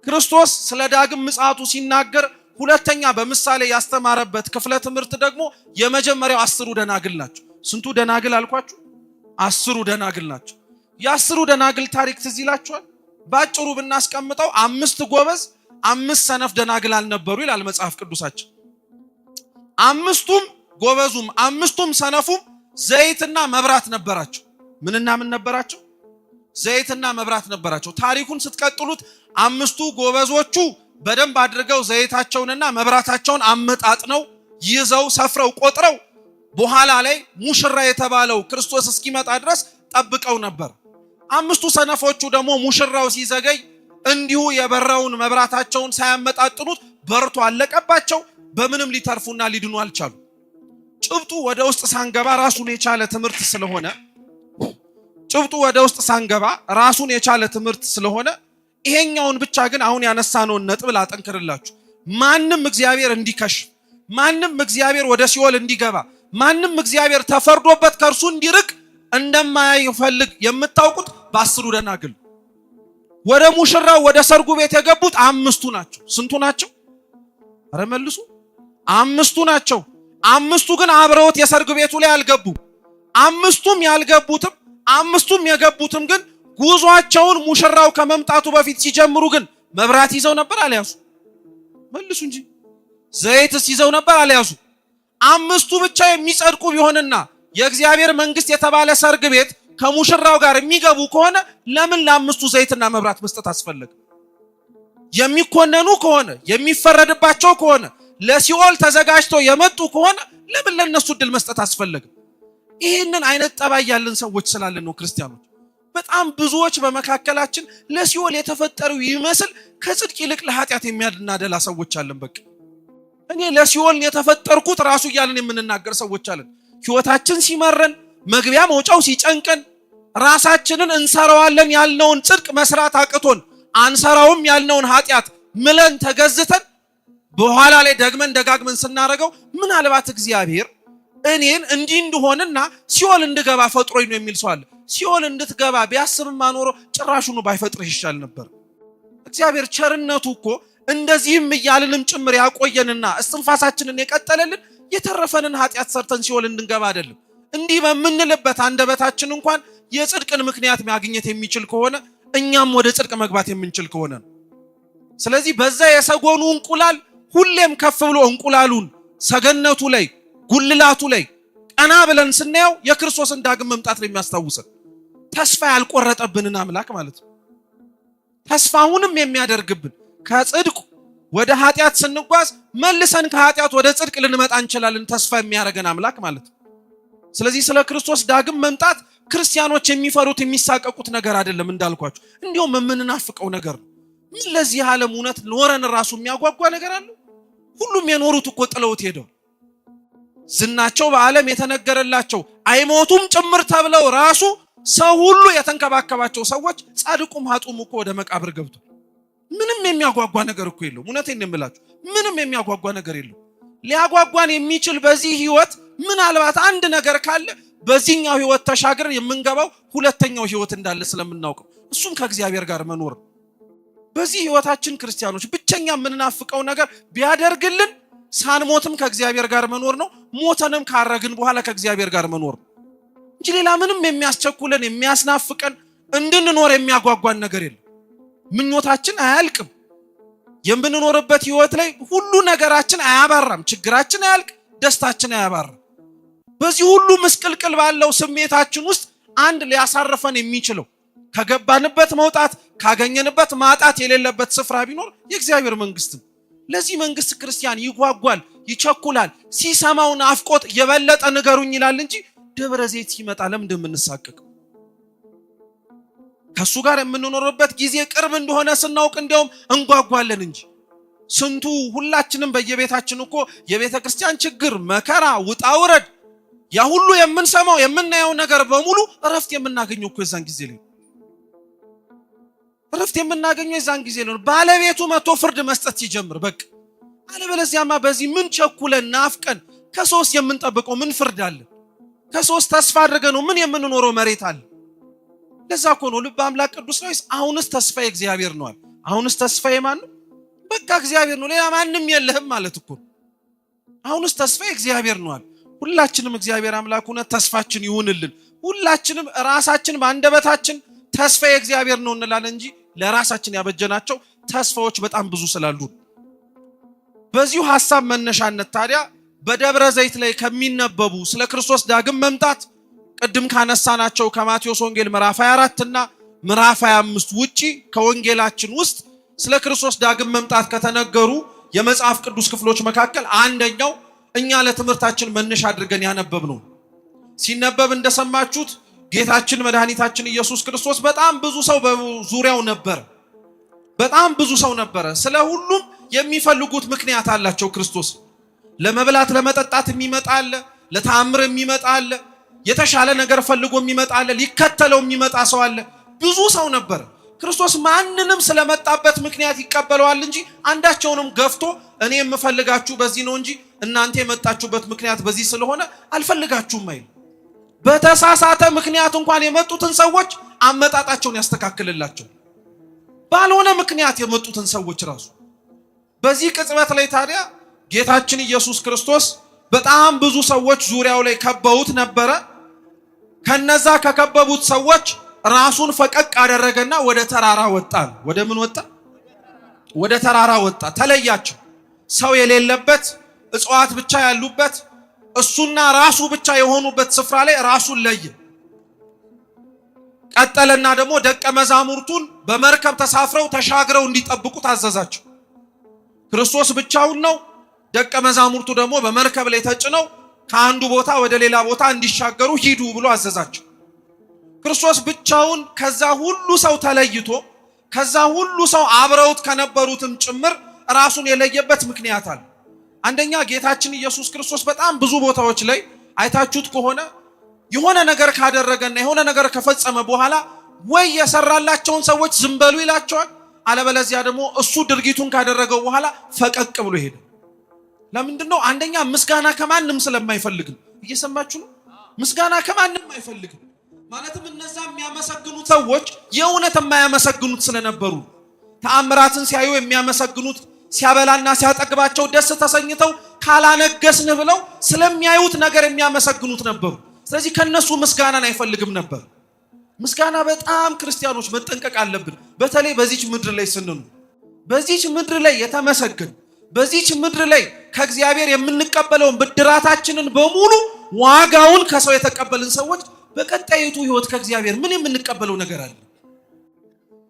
ክርስቶስ ስለ ዳግም ምጽአቱ ሲናገር ሁለተኛ በምሳሌ ያስተማረበት ክፍለ ትምህርት ደግሞ የመጀመሪያው 10 ደናግል ናቸው። ስንቱ ደናግል አልኳችሁ? 10 ደናግል ናቸው። የ10 ደናግል ታሪክ ትዝ ይላችኋል? ባጭሩ ብናስቀምጠው 5 ጎበዝ 5 ሰነፍ ደናግል አልነበሩ ይላል መጽሐፍ ቅዱሳችን። 5ቱም ጎበዙም 5ቱም ሰነፉም ዘይትና መብራት ነበራቸው። ምንና ምን ነበራቸው? ዘይትና መብራት ነበራቸው። ታሪኩን ስትቀጥሉት 5ቱ ጎበዞቹ በደንብ አድርገው ዘይታቸውንና መብራታቸውን አመጣጥነው ይዘው ሰፍረው ቆጥረው በኋላ ላይ ሙሽራ የተባለው ክርስቶስ እስኪመጣ ድረስ ጠብቀው ነበር። 5ቱ ሰነፎቹ ደግሞ ሙሽራው ሲዘገይ እንዲሁ የበራውን መብራታቸውን ሳያመጣጥኑት በርቶ አለቀባቸው። በምንም ሊተርፉና ሊድኑ አልቻሉ። ጭብጡ ወደ ውስጥ ሳንገባ ራሱን የቻለ ትምህርት ስለሆነ ይሄኛውን ብቻ ግን አሁን ያነሳነውን ነጥብ ላጠንክርላችሁ። ማንም እግዚአብሔር እንዲከሽ፣ ማንም እግዚአብሔር ወደ ሲኦል እንዲገባ፣ ማንም እግዚአብሔር ተፈርዶበት ከእርሱ እንዲርቅ እንደማይፈልግ የምታውቁት በ10 ደናግል ወደ ሙሽራው ወደ ሰርጉ ቤት የገቡት 5 ናቸው። ስንቱ ናቸው? አረ መልሱ። 5 ናቸው። 5ቱ ግን አብረውት የሰርግ ቤቱ ላይ አልገቡም። 5ቱም ያልገቡትም 5ቱም የገቡትም ግን ጉዟቸውን ሙሽራው ከመምጣቱ በፊት ሲጀምሩ ግን መብራት ይዘው ነበር አልያዙ? መልሱ እንጂ። ዘይትስ ይዘው ነበር አልያዙ? 5ቱ ብቻ የሚጸድቁ ቢሆንና የእግዚአብሔር መንግስት የተባለ ሰርግ ቤት ከሙሽራው ጋር የሚገቡ ከሆነ ለምን ለ5ቱ ዘይትና መብራት መስጠት አስፈለገ? የሚኮነኑ ከሆነ የሚፈረድባቸው ከሆነ ለሲኦል ተዘጋጅተው የመጡ ከሆነ ለምን ለነሱ ድል መስጠት አስፈለገ? ይህንን አይነት ጠባይ ያለን ሰዎች ስላለን ነው ክርስቲያኖች። በጣም ብዙዎች በመካከላችን ለሲኦል የተፈጠሩ ይመስል ከጽድቅ ይልቅ ለኃጢአት የሚያድናደላ ሰዎች አለን። በቃ እኔ ለሲኦል የተፈጠርኩት ራሱ እያልን የምንናገር ሰዎች አለን። ህይወታችን ሲመረን መግቢያ መውጫው ሲጨንቀን ራሳችንን እንሰራዋለን ያልነውን ጽድቅ መስራት አቅቶን አንሰራውም ያልነውን ኃጢአት ምለን ተገዝተን በኋላ ላይ ደግመን ደጋግመን ስናረገው ምናልባት እግዚአብሔር እኔን እንዲህ እንደሆነና ሲኦል እንድገባ ፈጥሮኝ ነው የሚል ሰው አለ። ሲኦል እንድትገባ ቢያስብማ ኖሮ ጭራሹኑ ባይፈጥርህ ይሻል ነበር። እግዚአብሔር ቸርነቱ እኮ እንደዚህም እያልንም ጭምር ያቆየንና እስትንፋሳችንን የቀጠለልን የተረፈንን ኃጢአት ሰርተን ሲኦል እንድንገባ አይደለም። እንዲህ በምንልበት አንደበታችን እንኳን የጽድቅን ምክንያት ማግኘት የሚችል ከሆነ እኛም ወደ ጽድቅ መግባት የምንችል ከሆነ ነው። ስለዚህ በዛ የሰጎኑ እንቁላል ሁሌም ከፍ ብሎ እንቁላሉን ሰገነቱ ላይ ጉልላቱ ላይ ቀና ብለን ስናየው የክርስቶስን ዳግም መምጣት ነው የሚያስታውሰን። ተስፋ ያልቆረጠብንን አምላክ ማለት ነው። ተስፋውንም የሚያደርግብን ከጽድቅ ወደ ኃጢአት ስንጓዝ መልሰን ከኃጢአት ወደ ጽድቅ ልንመጣ እንችላለን ተስፋ የሚያደርገን አምላክ ማለት ነው። ስለዚህ ስለ ክርስቶስ ዳግም መምጣት ክርስቲያኖች የሚፈሩት የሚሳቀቁት ነገር አይደለም። እንዳልኳችሁ እንዲሁም የምንናፍቀው ነገር ነው። ምን ለዚህ ዓለም እውነት ኖረን ራሱ የሚያጓጓ ነገር አለ? ሁሉም የኖሩት እኮ ጥለውት ሄደው ዝናቸው በዓለም የተነገረላቸው አይሞቱም ጭምር ተብለው ራሱ ሰው ሁሉ የተንከባከባቸው ሰዎች ጻድቁም ኃጡም እኮ ወደ መቃብር ገብቷል። ምንም የሚያጓጓ ነገር እኮ የለው። እውነቴን ነው የምላችሁ፣ ምንም የሚያጓጓ ነገር የለው። ሊያጓጓን የሚችል በዚህ ህይወት ምናልባት አንድ ነገር ካለ በዚህኛው ህይወት ተሻግረን የምንገባው ሁለተኛው ህይወት እንዳለ ስለምናውቀው እሱም ከእግዚአብሔር ጋር መኖር ነው። በዚህ ህይወታችን ክርስቲያኖች ብቸኛ የምንናፍቀው ነገር ቢያደርግልን ሳንሞትም ከእግዚአብሔር ጋር መኖር ነው። ሞተንም ካረግን በኋላ ከእግዚአብሔር ጋር መኖር ነው እንጂ ሌላ ምንም የሚያስቸኩለን የሚያስናፍቀን እንድንኖር የሚያጓጓን ነገር የለም። ምኞታችን አያልቅም። የምንኖርበት ህይወት ላይ ሁሉ ነገራችን አያባራም። ችግራችን አያልቅ፣ ደስታችን አያባራም። በዚህ ሁሉ ምስቅልቅል ባለው ስሜታችን ውስጥ አንድ ሊያሳርፈን የሚችለው ከገባንበት መውጣት ካገኘንበት ማጣት የሌለበት ስፍራ ቢኖር የእግዚአብሔር መንግስት ነው። ለዚህ መንግስት ክርስቲያን ይጓጓል፣ ይቸኩላል። ሲሰማው ናፍቆት የበለጠ ንገሩኝ ይላል እንጂ ደብረ ዘይት ሲመጣ ለምንድን የምንሳቀቀው? ከሱ ጋር የምንኖርበት ጊዜ ቅርብ እንደሆነ ስናውቅ እንዲያውም እንጓጓለን እንጂ ስንቱ ሁላችንም በየቤታችን እኮ የቤተ ክርስቲያን ችግር፣ መከራ፣ ውጣ ውረድ ያ ሁሉ የምንሰማው የምናየው ነገር በሙሉ እረፍት የምናገኘው እኮ የዛን ጊዜ ላይ እረፍት የምናገኘው የዛን ጊዜ ነው። ባለቤቱ መጥቶ ፍርድ መስጠት ሲጀምር በቃ። አለበለዚያማ በዚህ ምን ቸኩለን ናፍቀን ከሶስ የምንጠብቀው ምን ፍርድ አለ? ከሶስ ተስፋ አድርገን ነው ምን የምንኖረው መሬት አለ? ለዛ እኮ ነው ልበ አምላክ ቅዱስ ነው አሁንስ ተስፋዬ እግዚአብሔር ነው አለ። አሁንስ ተስፋዬ ማን ነው? በቃ እግዚአብሔር ነው፣ ሌላ ማንም የለህም ማለት እኮ። አሁንስ ተስፋዬ እግዚአብሔር ነው አለ። ሁላችንም እግዚአብሔር አምላክ ሆነ ተስፋችን ይሁንልን። ሁላችንም ራሳችን በአንደበታችን ተስፋዬ እግዚአብሔር ነው እንላለን እንጂ ለራሳችን ያበጀናቸው ተስፋዎች በጣም ብዙ ስላሉ። በዚሁ ሐሳብ መነሻነት ታዲያ በደብረ ዘይት ላይ ከሚነበቡ ስለ ክርስቶስ ዳግም መምጣት ቅድም ካነሳናቸው ከማቴዎስ ወንጌል ምዕራፍ 24 እና ምዕራፍ 25 ውጪ ከወንጌላችን ውስጥ ስለ ክርስቶስ ዳግም መምጣት ከተነገሩ የመጽሐፍ ቅዱስ ክፍሎች መካከል አንደኛው እኛ ለትምህርታችን መነሻ አድርገን ያነበብነው ሲነበብ እንደሰማችሁት ጌታችን መድኃኒታችን ኢየሱስ ክርስቶስ በጣም ብዙ ሰው በዙሪያው ነበር። በጣም ብዙ ሰው ነበረ። ስለ ሁሉም የሚፈልጉት ምክንያት አላቸው። ክርስቶስ ለመብላት ለመጠጣት የሚመጣ አለ፣ ለተአምር የሚመጣ አለ፣ የተሻለ ነገር ፈልጎ የሚመጣ አለ፣ ሊከተለው የሚመጣ ሰው አለ። ብዙ ሰው ነበር። ክርስቶስ ማንንም ስለመጣበት ምክንያት ይቀበለዋል እንጂ አንዳቸውንም ገፍቶ እኔ የምፈልጋችሁ በዚህ ነው እንጂ እናንተ የመጣችሁበት ምክንያት በዚህ ስለሆነ አልፈልጋችሁም አይል። በተሳሳተ ምክንያት እንኳን የመጡትን ሰዎች አመጣጣቸውን ያስተካክልላቸው። ባልሆነ ምክንያት የመጡትን ሰዎች ራሱ በዚህ ቅጽበት ላይ ታዲያ ጌታችን ኢየሱስ ክርስቶስ በጣም ብዙ ሰዎች ዙሪያው ላይ ከበውት ነበረ። ከነዛ ከከበቡት ሰዎች ራሱን ፈቀቅ አደረገና ወደ ተራራ ወጣ። ወደ ምን ወጣ? ወደ ተራራ ወጣ። ተለያቸው። ሰው የሌለበት እጽዋት ብቻ ያሉበት እሱና ራሱ ብቻ የሆኑበት ስፍራ ላይ ራሱን ለየ። ቀጠለና ደግሞ ደቀ መዛሙርቱን በመርከብ ተሳፍረው ተሻግረው እንዲጠብቁ ታዘዛቸው። ክርስቶስ ብቻውን ነው። ደቀ መዛሙርቱ ደግሞ በመርከብ ላይ ተጭነው ከአንዱ ቦታ ወደ ሌላ ቦታ እንዲሻገሩ ሂዱ ብሎ አዘዛቸው። ክርስቶስ ብቻውን ከዛ ሁሉ ሰው ተለይቶ ከዛ ሁሉ ሰው አብረውት ከነበሩትም ጭምር ራሱን የለየበት ምክንያት አለ። አንደኛ ጌታችን ኢየሱስ ክርስቶስ በጣም ብዙ ቦታዎች ላይ አይታችሁት ከሆነ የሆነ ነገር ካደረገና የሆነ ነገር ከፈጸመ በኋላ ወይ የሰራላቸውን ሰዎች ዝም በሉ ይላቸዋል፣ አለበለዚያ ደግሞ እሱ ድርጊቱን ካደረገው በኋላ ፈቀቅ ብሎ ሄደ። ለምንድነው? አንደኛ ምስጋና ከማንም ስለማይፈልግ ነው። እየሰማችሁ ነው? ምስጋና ከማንም አይፈልግም። ማለትም እነዛ የሚያመሰግኑት ሰዎች የእውነት የማያመሰግኑት ስለነበሩ ተአምራትን ሲያዩ የሚያመሰግኑት ሲያበላና ሲያጠግባቸው ደስ ተሰኝተው ካላነገስን ብለው ስለሚያዩት ነገር የሚያመሰግኑት ነበሩ። ስለዚህ ከነሱ ምስጋናን አይፈልግም ነበር። ምስጋና በጣም ክርስቲያኖች መጠንቀቅ አለብን። በተለይ በዚች ምድር ላይ ስንኖር በዚች ምድር ላይ የተመሰገን በዚች ምድር ላይ ከእግዚአብሔር የምንቀበለውን ብድራታችንን በሙሉ ዋጋውን ከሰው የተቀበልን ሰዎች በቀጣይቱ ህይወት ከእግዚአብሔር ምን የምንቀበለው ነገር አለ?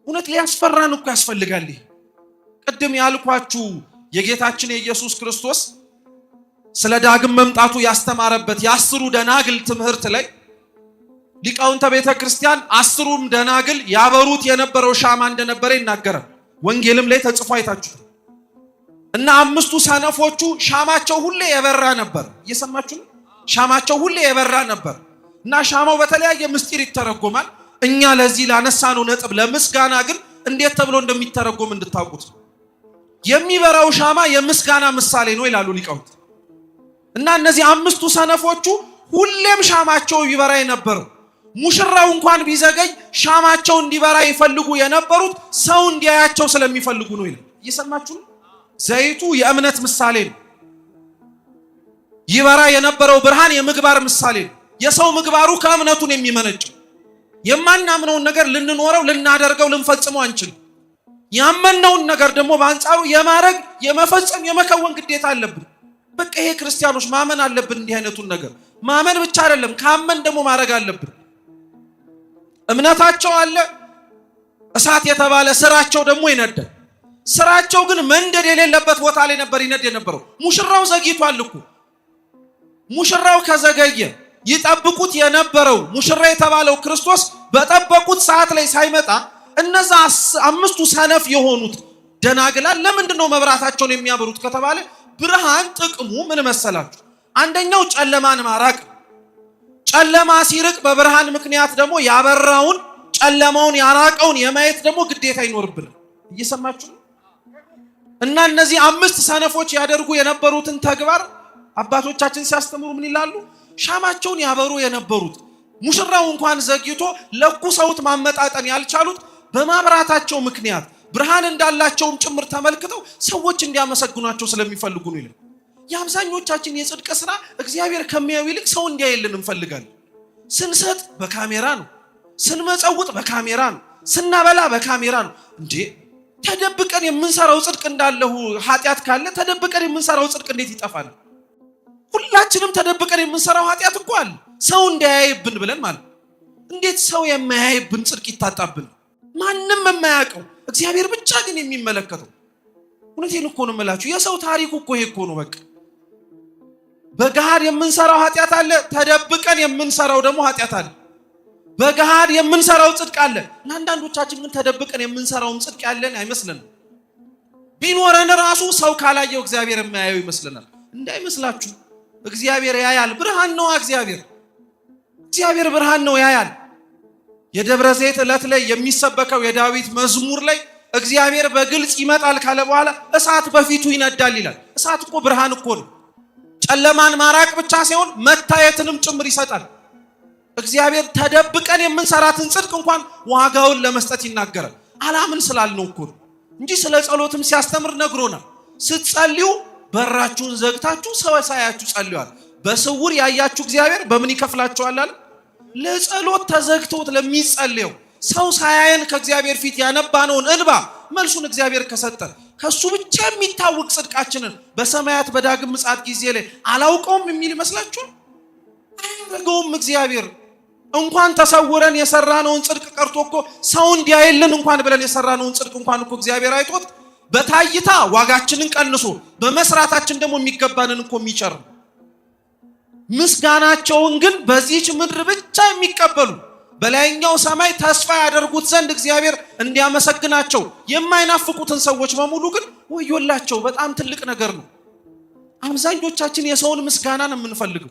እውነት ሊያስፈራን እኮ ያስፈልጋል። ቅድም ያልኳችሁ የጌታችን የኢየሱስ ክርስቶስ ስለ ዳግም መምጣቱ ያስተማረበት የአስሩ ደናግል ትምህርት ላይ ሊቃውንተ ቤተ ክርስቲያን አስሩም ደናግል ያበሩት የነበረው ሻማ እንደነበረ ይናገራል። ወንጌልም ላይ ተጽፎ አይታችሁት እና አምስቱ ሰነፎቹ ሻማቸው ሁሌ የበራ ነበር። እየሰማችሁ ነው? ሻማቸው ሁሌ የበራ ነበር እና ሻማው በተለያየ ምስጢር ይተረጎማል። እኛ ለዚህ ላነሳነው ነጥብ ለምስጋና ግን እንዴት ተብሎ እንደሚተረጎም እንድታውቁት የሚበራው ሻማ የምስጋና ምሳሌ ነው ይላሉ ሊቃውንት። እና እነዚህ አምስቱ ሰነፎቹ ሁሌም ሻማቸው ይበራ የነበረው ሙሽራው እንኳን ቢዘገይ ሻማቸው እንዲበራ ይፈልጉ የነበሩት ሰው እንዲያያቸው ስለሚፈልጉ ነው ይላል። እየሰማችሁ ነው? ዘይቱ የእምነት ምሳሌ ነው። ይበራ የነበረው ብርሃን የምግባር ምሳሌ ነው። የሰው ምግባሩ ከእምነቱን የሚመነጭ የማናምነውን ነገር ልንኖረው ልናደርገው ልንፈጽመው አንችልም። ያመነውን ነገር ደግሞ በአንጻሩ የማድረግ የመፈጸም የመከወን ግዴታ አለብን። በቃ ይሄ ክርስቲያኖች ማመን አለብን። እንዲህ አይነቱን ነገር ማመን ብቻ አይደለም፣ ካመን ደግሞ ማድረግ አለብን። እምነታቸው አለ፣ እሳት የተባለ ስራቸው ደግሞ ይነዳል። ስራቸው ግን መንደድ የሌለበት ቦታ ላይ ነበር ይነድ የነበረው። ሙሽራው ዘግይቷል እኮ። ሙሽራው ከዘገየ ይጠብቁት የነበረው ሙሽራ የተባለው ክርስቶስ በጠበቁት ሰዓት ላይ ሳይመጣ እነዛ አምስቱ ሰነፍ የሆኑት ደናግላን ለምንድነው መብራታቸውን የሚያበሩት ከተባለ ብርሃን ጥቅሙ ምን መሰላችሁ? አንደኛው ጨለማን ማራቅ። ጨለማ ሲርቅ በብርሃን ምክንያት ደግሞ ያበራውን ጨለማውን ያራቀውን የማየት ደግሞ ግዴታ ይኖርብናል። እየሰማችሁ ነው? እና እነዚህ አምስት ሰነፎች ያደርጉ የነበሩትን ተግባር አባቶቻችን ሲያስተምሩ ምን ይላሉ? ሻማቸውን ያበሩ የነበሩት ሙሽራው እንኳን ዘግይቶ ለኩሰውት ማመጣጠን ያልቻሉት በማብራታቸው ምክንያት ብርሃን እንዳላቸውም ጭምር ተመልክተው ሰዎች እንዲያመሰግኗቸው ስለሚፈልጉ ነው ይላል። የአብዛኞቻችን የጽድቅ ስራ እግዚአብሔር ከሚያዩ ይልቅ ሰው እንዲያይልን እንፈልጋለን። ስንሰጥ በካሜራ ነው፣ ስንመጸውጥ በካሜራ ነው፣ ስናበላ በካሜራ ነው። እንዴ ተደብቀን የምንሰራው ጽድቅ እንዳለው ኃጢአት ካለ ተደብቀን የምንሰራው ጽድቅ እንዴት ይጠፋል? ሁላችንም ተደብቀን የምንሰራው ኃጢአት እኮ አለ። ሰው እንዳያይብን ብለን ማለት እንዴት ሰው የማያይብን ጽድቅ ይታጣብን? ማንም የማያውቀው እግዚአብሔር ብቻ ግን የሚመለከተው። እውነቴን እኮ ነው የምላችሁ። የሰው ታሪኩ እኮ ይሄ እኮ ነው። በቃ በገሃድ የምንሰራው ኃጢአት አለ፣ ተደብቀን የምንሰራው ደግሞ ኃጢአት አለ። በገሃድ የምንሰራው ጽድቅ አለ። አንዳንዶቻችን ግን ተደብቀን የምንሰራውን ጽድቅ ያለን አይመስልንም። ቢኖረን ራሱ ሰው ካላየው እግዚአብሔር የማያየው ይመስልናል። እንዳይመስላችሁ፣ እግዚአብሔር ያያል። ብርሃን ነው እግዚአብሔር ብርሃን ነው፣ ያያል። የደብረ ዘይት ዕለት ላይ የሚሰበከው የዳዊት መዝሙር ላይ እግዚአብሔር በግልጽ ይመጣል ካለ በኋላ እሳት በፊቱ ይነዳል ይላል። እሳት እኮ ብርሃን እኮ ነው። ጨለማን ማራቅ ብቻ ሳይሆን መታየትንም ጭምር ይሰጣል። እግዚአብሔር ተደብቀን የምንሰራትን ጽድቅ እንኳን ዋጋውን ለመስጠት ይናገራል። አላምን ስላልነው እኮ ነው እንጂ ስለ ጸሎትም ሲያስተምር ነግሮናል። ስትጸልዩ በራችሁን ዘግታችሁ ሰው ሳያችሁ ጸልዩአል። በስውር ያያችሁ እግዚአብሔር በምን ይከፍላችኋል አለ? ለጸሎት ተዘግቶት ለሚጸልየው ሰው ሳያየን ከእግዚአብሔር ፊት ያነባነውን እንባ መልሱን እግዚአብሔር ከሰጠን ከሱ ብቻ የሚታወቅ ጽድቃችንን በሰማያት በዳግም ምጽአት ጊዜ ላይ አላውቀውም የሚል ይመስላችኋል? አያደርገውም። እግዚአብሔር እንኳን ተሰውረን የሰራነውን ጽድቅ ቀርቶ እኮ ሰው እንዲያየልን እንኳን ብለን የሰራነውን ጽድቅ እንኳን እኮ እግዚአብሔር አይቶት በታይታ ዋጋችንን ቀንሶ በመስራታችን ደግሞ የሚገባንን እኮ የሚጨር ምስጋናቸውን ግን በዚህች ምድር ብቻ የሚቀበሉ በላይኛው ሰማይ ተስፋ ያደርጉት ዘንድ እግዚአብሔር እንዲያመሰግናቸው የማይናፍቁትን ሰዎች በሙሉ ግን ወዮላቸው። በጣም ትልቅ ነገር ነው። አብዛኞቻችን የሰውን ምስጋና ነው የምንፈልገው።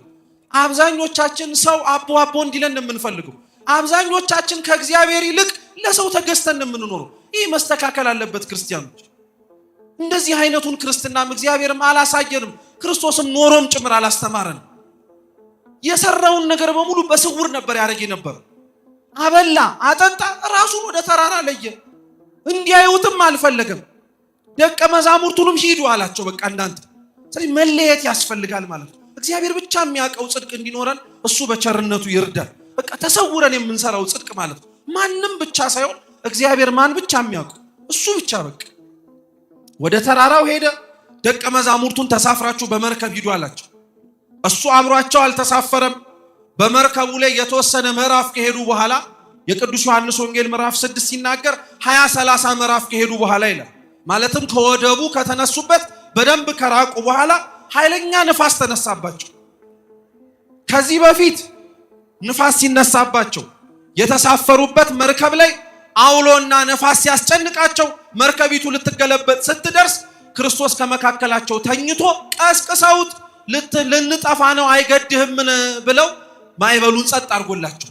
አብዛኞቻችን ሰው አቦ አቦ እንዲለን ነው የምንፈልገው። አብዛኞቻችን ከእግዚአብሔር ይልቅ ለሰው ተገዝተን ነው የምንኖረው። ይህ መስተካከል አለበት። ክርስቲያኖች እንደዚህ አይነቱን ክርስትናም እግዚአብሔርም አላሳየንም፣ ክርስቶስም ኖሮም ጭምር አላስተማረንም። የሰራውን ነገር በሙሉ በስውር ነበር ያደርግ ነበር። አበላ አጠጣ፣ ራሱን ወደ ተራራ ለየ። እንዲያዩትም አልፈለገም። ደቀ መዛሙርቱንም ሂዱ አላቸው። በቃ እንዳንተ ስለዚህ መለየት ያስፈልጋል ማለት ነው። እግዚአብሔር ብቻ የሚያውቀው ጽድቅ እንዲኖረን እሱ በቸርነቱ ይርዳል። በቃ ተሰውረን የምንሰራው ጽድቅ ማለት ነው። ማንም ብቻ ሳይሆን እግዚአብሔር ማን ብቻ የሚያውቀው እሱ ብቻ። በቃ ወደ ተራራው ሄደ። ደቀ መዛሙርቱን ተሳፍራችሁ በመርከብ ሂዱ አላቸው። እሱ አብሯቸው አልተሳፈረም። በመርከቡ ላይ የተወሰነ ምዕራፍ ከሄዱ በኋላ የቅዱስ ዮሐንስ ወንጌል ምዕራፍ 6 ሲናገር 20-30 ምዕራፍ ከሄዱ በኋላ ይላል። ማለትም ከወደቡ ከተነሱበት በደንብ ከራቁ በኋላ ኃይለኛ ንፋስ ተነሳባቸው። ከዚህ በፊት ንፋስ ሲነሳባቸው የተሳፈሩበት መርከብ ላይ አውሎና ንፋስ ሲያስጨንቃቸው መርከቢቱ ልትገለበጥ ስትደርስ ክርስቶስ ከመካከላቸው ተኝቶ ቀስቅሰውት ልንጠፋ ነው አይገድህምን ብለው ማይበሉን ጸጥ አድርጎላቸው።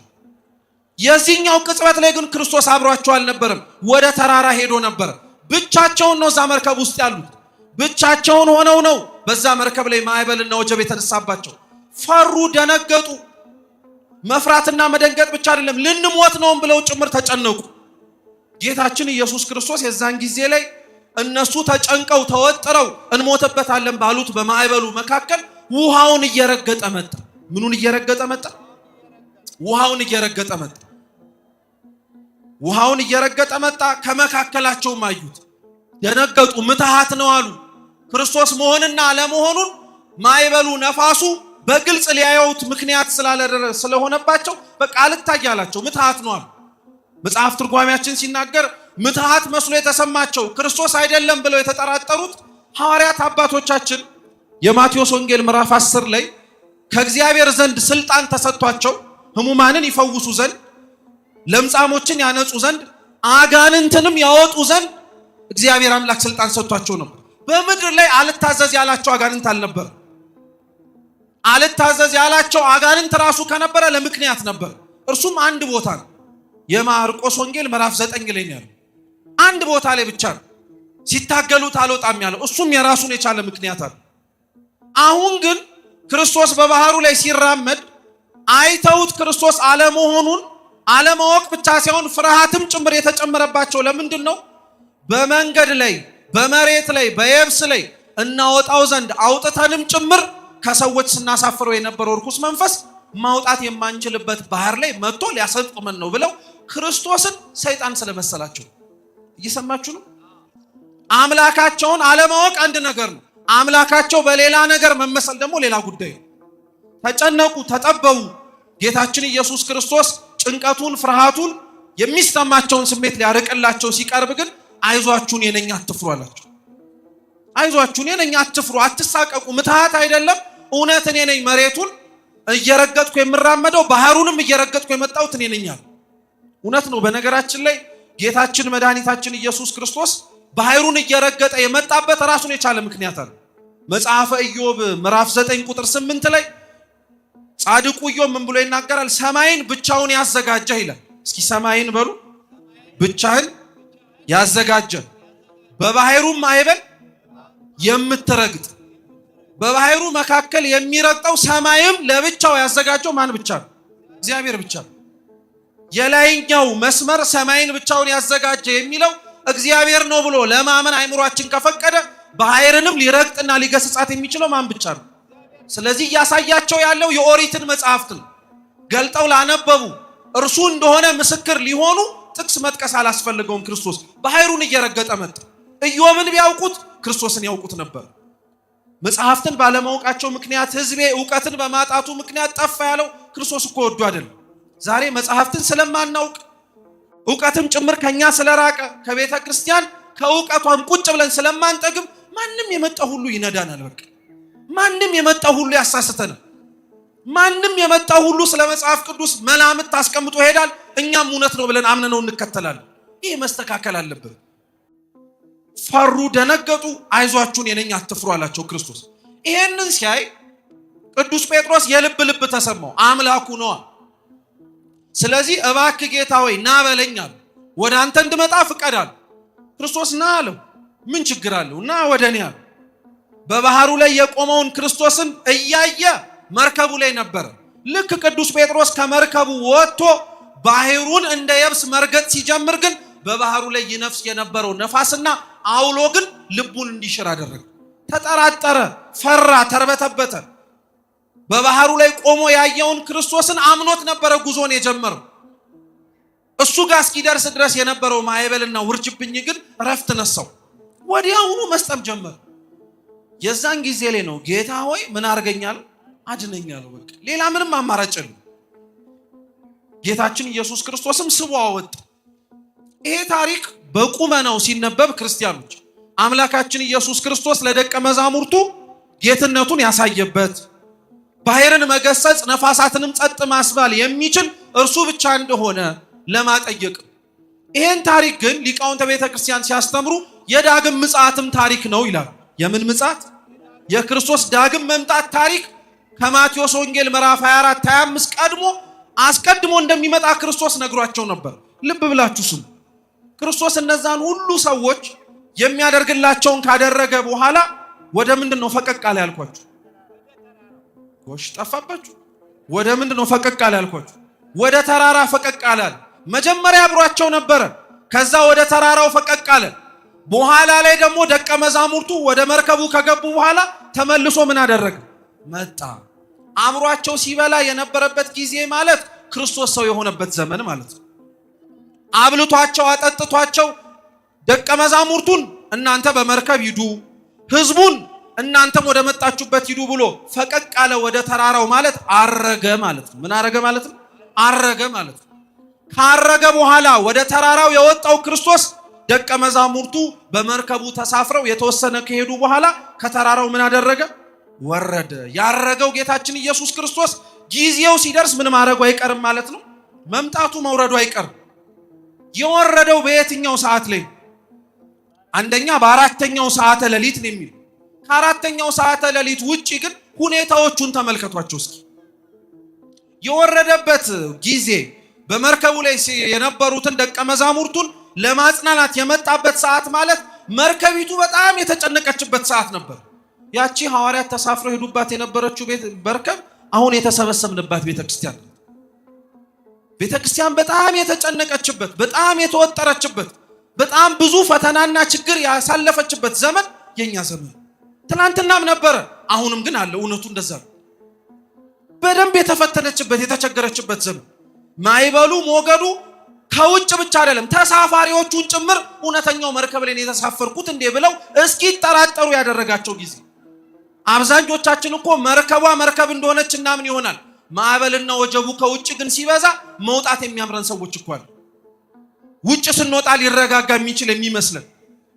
የዚህኛው ቅጽበት ላይ ግን ክርስቶስ አብሯቸው አልነበረም። ወደ ተራራ ሄዶ ነበር። ብቻቸውን ነው እዛ መርከብ ውስጥ ያሉት። ብቻቸውን ሆነው ነው በዛ መርከብ ላይ ማይበልና ወጀብ የተነሳባቸው። ፈሩ፣ ደነገጡ። መፍራትና መደንገጥ ብቻ አይደለም ልንሞት ነው ብለው ጭምር ተጨነቁ። ጌታችን ኢየሱስ ክርስቶስ የዛን ጊዜ ላይ እነሱ ተጨንቀው ተወጥረው እንሞተበታለን ባሉት በማይበሉ መካከል ውሃውን እየረገጠ መጣ። ምኑን እየረገጠ መጣ? ውሃውን እየረገጠ መጣ። ውሃውን እየረገጠ መጣ። ከመካከላቸው አዩት፣ ደነገጡ። ምትሃት ነው አሉ። ክርስቶስ መሆንና አለመሆኑን ማይበሉ ነፋሱ በግልጽ ሊያዩት ምክንያት ስለሆነባቸው በቃ አልታያላቸው። ምትሃት ነው አሉ። መጽሐፍ ትርጓሜያችን ሲናገር ምትሃት መስሎ የተሰማቸው ክርስቶስ አይደለም ብለው የተጠራጠሩት ሐዋርያት አባቶቻችን የማቴዎስ ወንጌል ምዕራፍ 10 ላይ ከእግዚአብሔር ዘንድ ስልጣን ተሰጥቷቸው ሕሙማንን ይፈውሱ ዘንድ፣ ለምጻሞችን ያነጹ ዘንድ፣ አጋንንትንም ያወጡ ዘንድ እግዚአብሔር አምላክ ስልጣን ሰጥቷቸው ነበር። በምድር ላይ አልታዘዝ ያላቸው አጋንንት አልነበር። አልታዘዝ ያላቸው አጋንንት ራሱ ከነበረ ለምክንያት ነበር። እርሱም አንድ ቦታ ነው። የማርቆስ ወንጌል ምዕራፍ 9 ላይ ነው። አንድ ቦታ ላይ ብቻ ነው ሲታገሉት አልወጣም ያለው። እሱም የራሱን የቻለ ምክንያት አለ። አሁን ግን ክርስቶስ በባህሩ ላይ ሲራመድ አይተውት ክርስቶስ አለመሆኑን አለማወቅ ብቻ ሳይሆን ፍርሃትም ጭምር የተጨመረባቸው ለምንድን ነው? በመንገድ ላይ በመሬት ላይ በየብስ ላይ እናወጣው ዘንድ አውጥተንም ጭምር ከሰዎች ስናሳፍረው የነበረው ርኩስ መንፈስ ማውጣት የማንችልበት ባህር ላይ መጥቶ ሊያሰጥመን ነው ብለው ክርስቶስን ሰይጣን ስለመሰላቸው። እየሰማችሁ ነው? አምላካቸውን አለማወቅ አንድ ነገር ነው። አምላካቸው በሌላ ነገር መመሰል ደግሞ ሌላ ጉዳይ ነው። ተጨነቁ፣ ተጠበቡ። ጌታችን ኢየሱስ ክርስቶስ ጭንቀቱን፣ ፍርሃቱን የሚሰማቸውን ስሜት ሊያርቅላቸው ሲቀርብ ግን አይዟችሁን የነኛ አትፍሩ አላቸው። አይዟችሁን የነኛ አትፍሩ፣ አትሳቀቁ። ምትሃት አይደለም እውነት እኔ ነኝ። መሬቱን እየረገጥኩ የምራመደው ባህሩንም እየረገጥኩ የመጣሁት እኔ ነኝ። እውነት ነው። በነገራችን ላይ ጌታችን መድኃኒታችን ኢየሱስ ክርስቶስ ባህሩን እየረገጠ የመጣበት ራሱን የቻለ ምክንያት አለ። መጽሐፈ ኢዮብ ምዕራፍ 9 ቁጥር 8 ላይ ጻድቁ ኢዮብ ምን ብሎ ይናገራል? ሰማይን ብቻውን ያዘጋጀ ይላል። እስኪ ሰማይን በሉ ብቻህን ያዘጋጀ በባህሩም ማዕበል የምትረግጥ በባህሩ መካከል የሚረግጠው ሰማይም ለብቻው ያዘጋጀው ማን ብቻ ነው? እግዚአብሔር ብቻ ነው። የላይኛው መስመር ሰማይን ብቻውን ያዘጋጀ የሚለው እግዚአብሔር ነው ብሎ ለማመን አይምሮአችን ከፈቀደ ባህርንም ሊረግጥና ሊገስጻት የሚችለው ማን ብቻ ነው? ስለዚህ ያሳያቸው ያለው የኦሪትን መጽሐፍት ነው። ገልጠው ላነበቡ እርሱ እንደሆነ ምስክር ሊሆኑ ጥቅስ መጥቀስ አላስፈልገውም። ክርስቶስ ባህሩን እየረገጠ መጣ። ኢዮብን ቢያውቁት ክርስቶስን ያውቁት ነበር። መጽሐፍትን ባለማወቃቸው ምክንያት ሕዝቤ ዕውቀትን በማጣቱ ምክንያት ጠፋ ያለው ክርስቶስ እኮ ወዶ አይደለም። ዛሬ መጽሐፍትን ስለማናውቅ ዕውቀትም ጭምር ከኛ ስለራቀ ከቤተ ክርስቲያን ከዕውቀቷም ቁጭ ብለን ስለማንጠግም ማንም የመጣ ሁሉ ይነዳናል። በቃ ማንም የመጣ ሁሉ ያሳስተናል። ማንም የመጣ ሁሉ ስለ መጽሐፍ ቅዱስ መላምት አስቀምጦ ይሄዳል። እኛም እውነት ነው ብለን አምነነው እንከተላለን። ይሄ መስተካከል አለበት። ፈሩ፣ ደነገጡ። አይዟችሁን የነኛ አትፍሩ አላቸው ክርስቶስ። ይሄንን ሲያይ ቅዱስ ጴጥሮስ የልብ ተሰማው። አምላኩ ነዋ። ስለዚህ እባክህ ጌታ ሆይ ና በለኝ አለ። ወደ አንተ እንድመጣ ፍቀድ አለ። ክርስቶስ ና አለው። ምን ችግር አለው? ና ወደ እኔ አለ። በባህሩ ላይ የቆመውን ክርስቶስን እያየ መርከቡ ላይ ነበረ። ልክ ቅዱስ ጴጥሮስ ከመርከቡ ወጥቶ ባህሩን እንደ የብስ መርገጥ ሲጀምር ግን በባህሩ ላይ ይነፍስ የነበረው ነፋስና አውሎ ግን ልቡን እንዲሽር አደረገ። ተጠራጠረ፣ ፈራ፣ ተርበተበተ። በባህሩ ላይ ቆሞ ያየውን ክርስቶስን አምኖት ነበረ ጉዞን የጀመረው። እሱ ጋር እስኪደርስ ድረስ የነበረው ማዕበልና ውርጅብኝ ግን ረፍት ነሳው። ወዲያውኑ መስጠም ጀመረ። የዛን ጊዜ ላይ ነው ጌታ ሆይ ምን አርገኛለሁ? አድነኛለሁ። በቃ ሌላ ምንም አማራጭ የለም። ጌታችን ኢየሱስ ክርስቶስም ስቦ አወጣ። ይሄ ታሪክ በቁመናው ሲነበብ ክርስቲያኖች አምላካችን ኢየሱስ ክርስቶስ ለደቀ መዛሙርቱ ጌትነቱን ያሳየበት፣ ባህርን መገሰጽ ነፋሳትንም ጸጥ ማስባል የሚችል እርሱ ብቻ እንደሆነ ለማጠየቅ። ይሄን ታሪክ ግን ሊቃውንተ ቤተ ክርስቲያን ሲያስተምሩ የዳግም ምጽአትም ታሪክ ነው ይላል። የምን ምጽአት? የክርስቶስ ዳግም መምጣት ታሪክ ከማቴዎስ ወንጌል ምዕራፍ 24 25 አስቀድሞ እንደሚመጣ ክርስቶስ ነግሯቸው ነበር። ልብ ብላችሁ ስሙ። ክርስቶስ እነዛን ሁሉ ሰዎች የሚያደርግላቸውን ካደረገ በኋላ ወደ ምንድነው ፈቀቅ አለ ያልኳችሁ? ጎሽ ጠፋባችሁ። ወደ ምንድነው ፈቀቅ አለ ያልኳችሁ? ወደ ተራራ ፈቀቅ አለ። መጀመሪያ አብሯቸው ነበረ። ከዛ ወደ ተራራው ፈቀቅ አለ። በኋላ ላይ ደግሞ ደቀ መዛሙርቱ ወደ መርከቡ ከገቡ በኋላ ተመልሶ ምን አደረገ? መጣ። አብሯቸው ሲበላ የነበረበት ጊዜ ማለት ክርስቶስ ሰው የሆነበት ዘመን ማለት ነው። አብልቷቸው አጠጥቷቸው ደቀ መዛሙርቱን እናንተ በመርከብ ሂዱ፣ ህዝቡን እናንተም ወደ መጣችሁበት ሂዱ ብሎ ፈቀቅ አለ ወደ ተራራው ማለት አረገ ማለት ነው። ምን አረገ ማለት ነው? አረገ ማለት ነው። ካረገ በኋላ ወደ ተራራው የወጣው ክርስቶስ ደቀ መዛሙርቱ በመርከቡ ተሳፍረው የተወሰነ ከሄዱ በኋላ ከተራራው ምን አደረገ? ወረደ። ያረገው ጌታችን ኢየሱስ ክርስቶስ ጊዜው ሲደርስ ምን ማድረጉ አይቀርም ማለት ነው። መምጣቱ መውረዱ አይቀርም። የወረደው በየትኛው ሰዓት ላይ? አንደኛ በአራተኛው ሰዓተ ሌሊት ነው የሚል። ከአራተኛው ሰዓተ ሌሊት ውጪ ግን ሁኔታዎቹን ተመልከቷቸው እስኪ። የወረደበት ጊዜ በመርከቡ ላይ የነበሩትን ደቀ መዛሙርቱን ለማጽናናት የመጣበት ሰዓት ማለት መርከቢቱ በጣም የተጨነቀችበት ሰዓት ነበር። ያቺ ሐዋርያት ተሳፍረው ሄዱባት የነበረችው መርከብ አሁን የተሰበሰብንባት ቤተክርስቲያን። ቤተክርስቲያን በጣም የተጨነቀችበት፣ በጣም የተወጠረችበት፣ በጣም ብዙ ፈተናና ችግር ያሳለፈችበት ዘመን የኛ ዘመን። ትናንትናም ነበረ፣ አሁንም ግን አለ። እውነቱ እንደዛ ነው። በደንብ የተፈተነችበት የተቸገረችበት ዘመን። ማይበሉ ሞገዱ ከውጭ ብቻ አይደለም ተሳፋሪዎቹን ጭምር እውነተኛው መርከብ ላይ የተሳፈርኩት እንዴ ብለው እስኪ ተጠራጠሩ ያደረጋቸው ጊዜ። አብዛኞቻችን እኮ መርከቧ መርከብ እንደሆነች እናምን ይሆናል። ማዕበልና ወጀቡ ከውጭ ግን ሲበዛ መውጣት የሚያምረን ሰዎች እኮ አሉ። ውጭ ስንወጣ ሊረጋጋ የሚችል የሚመስለን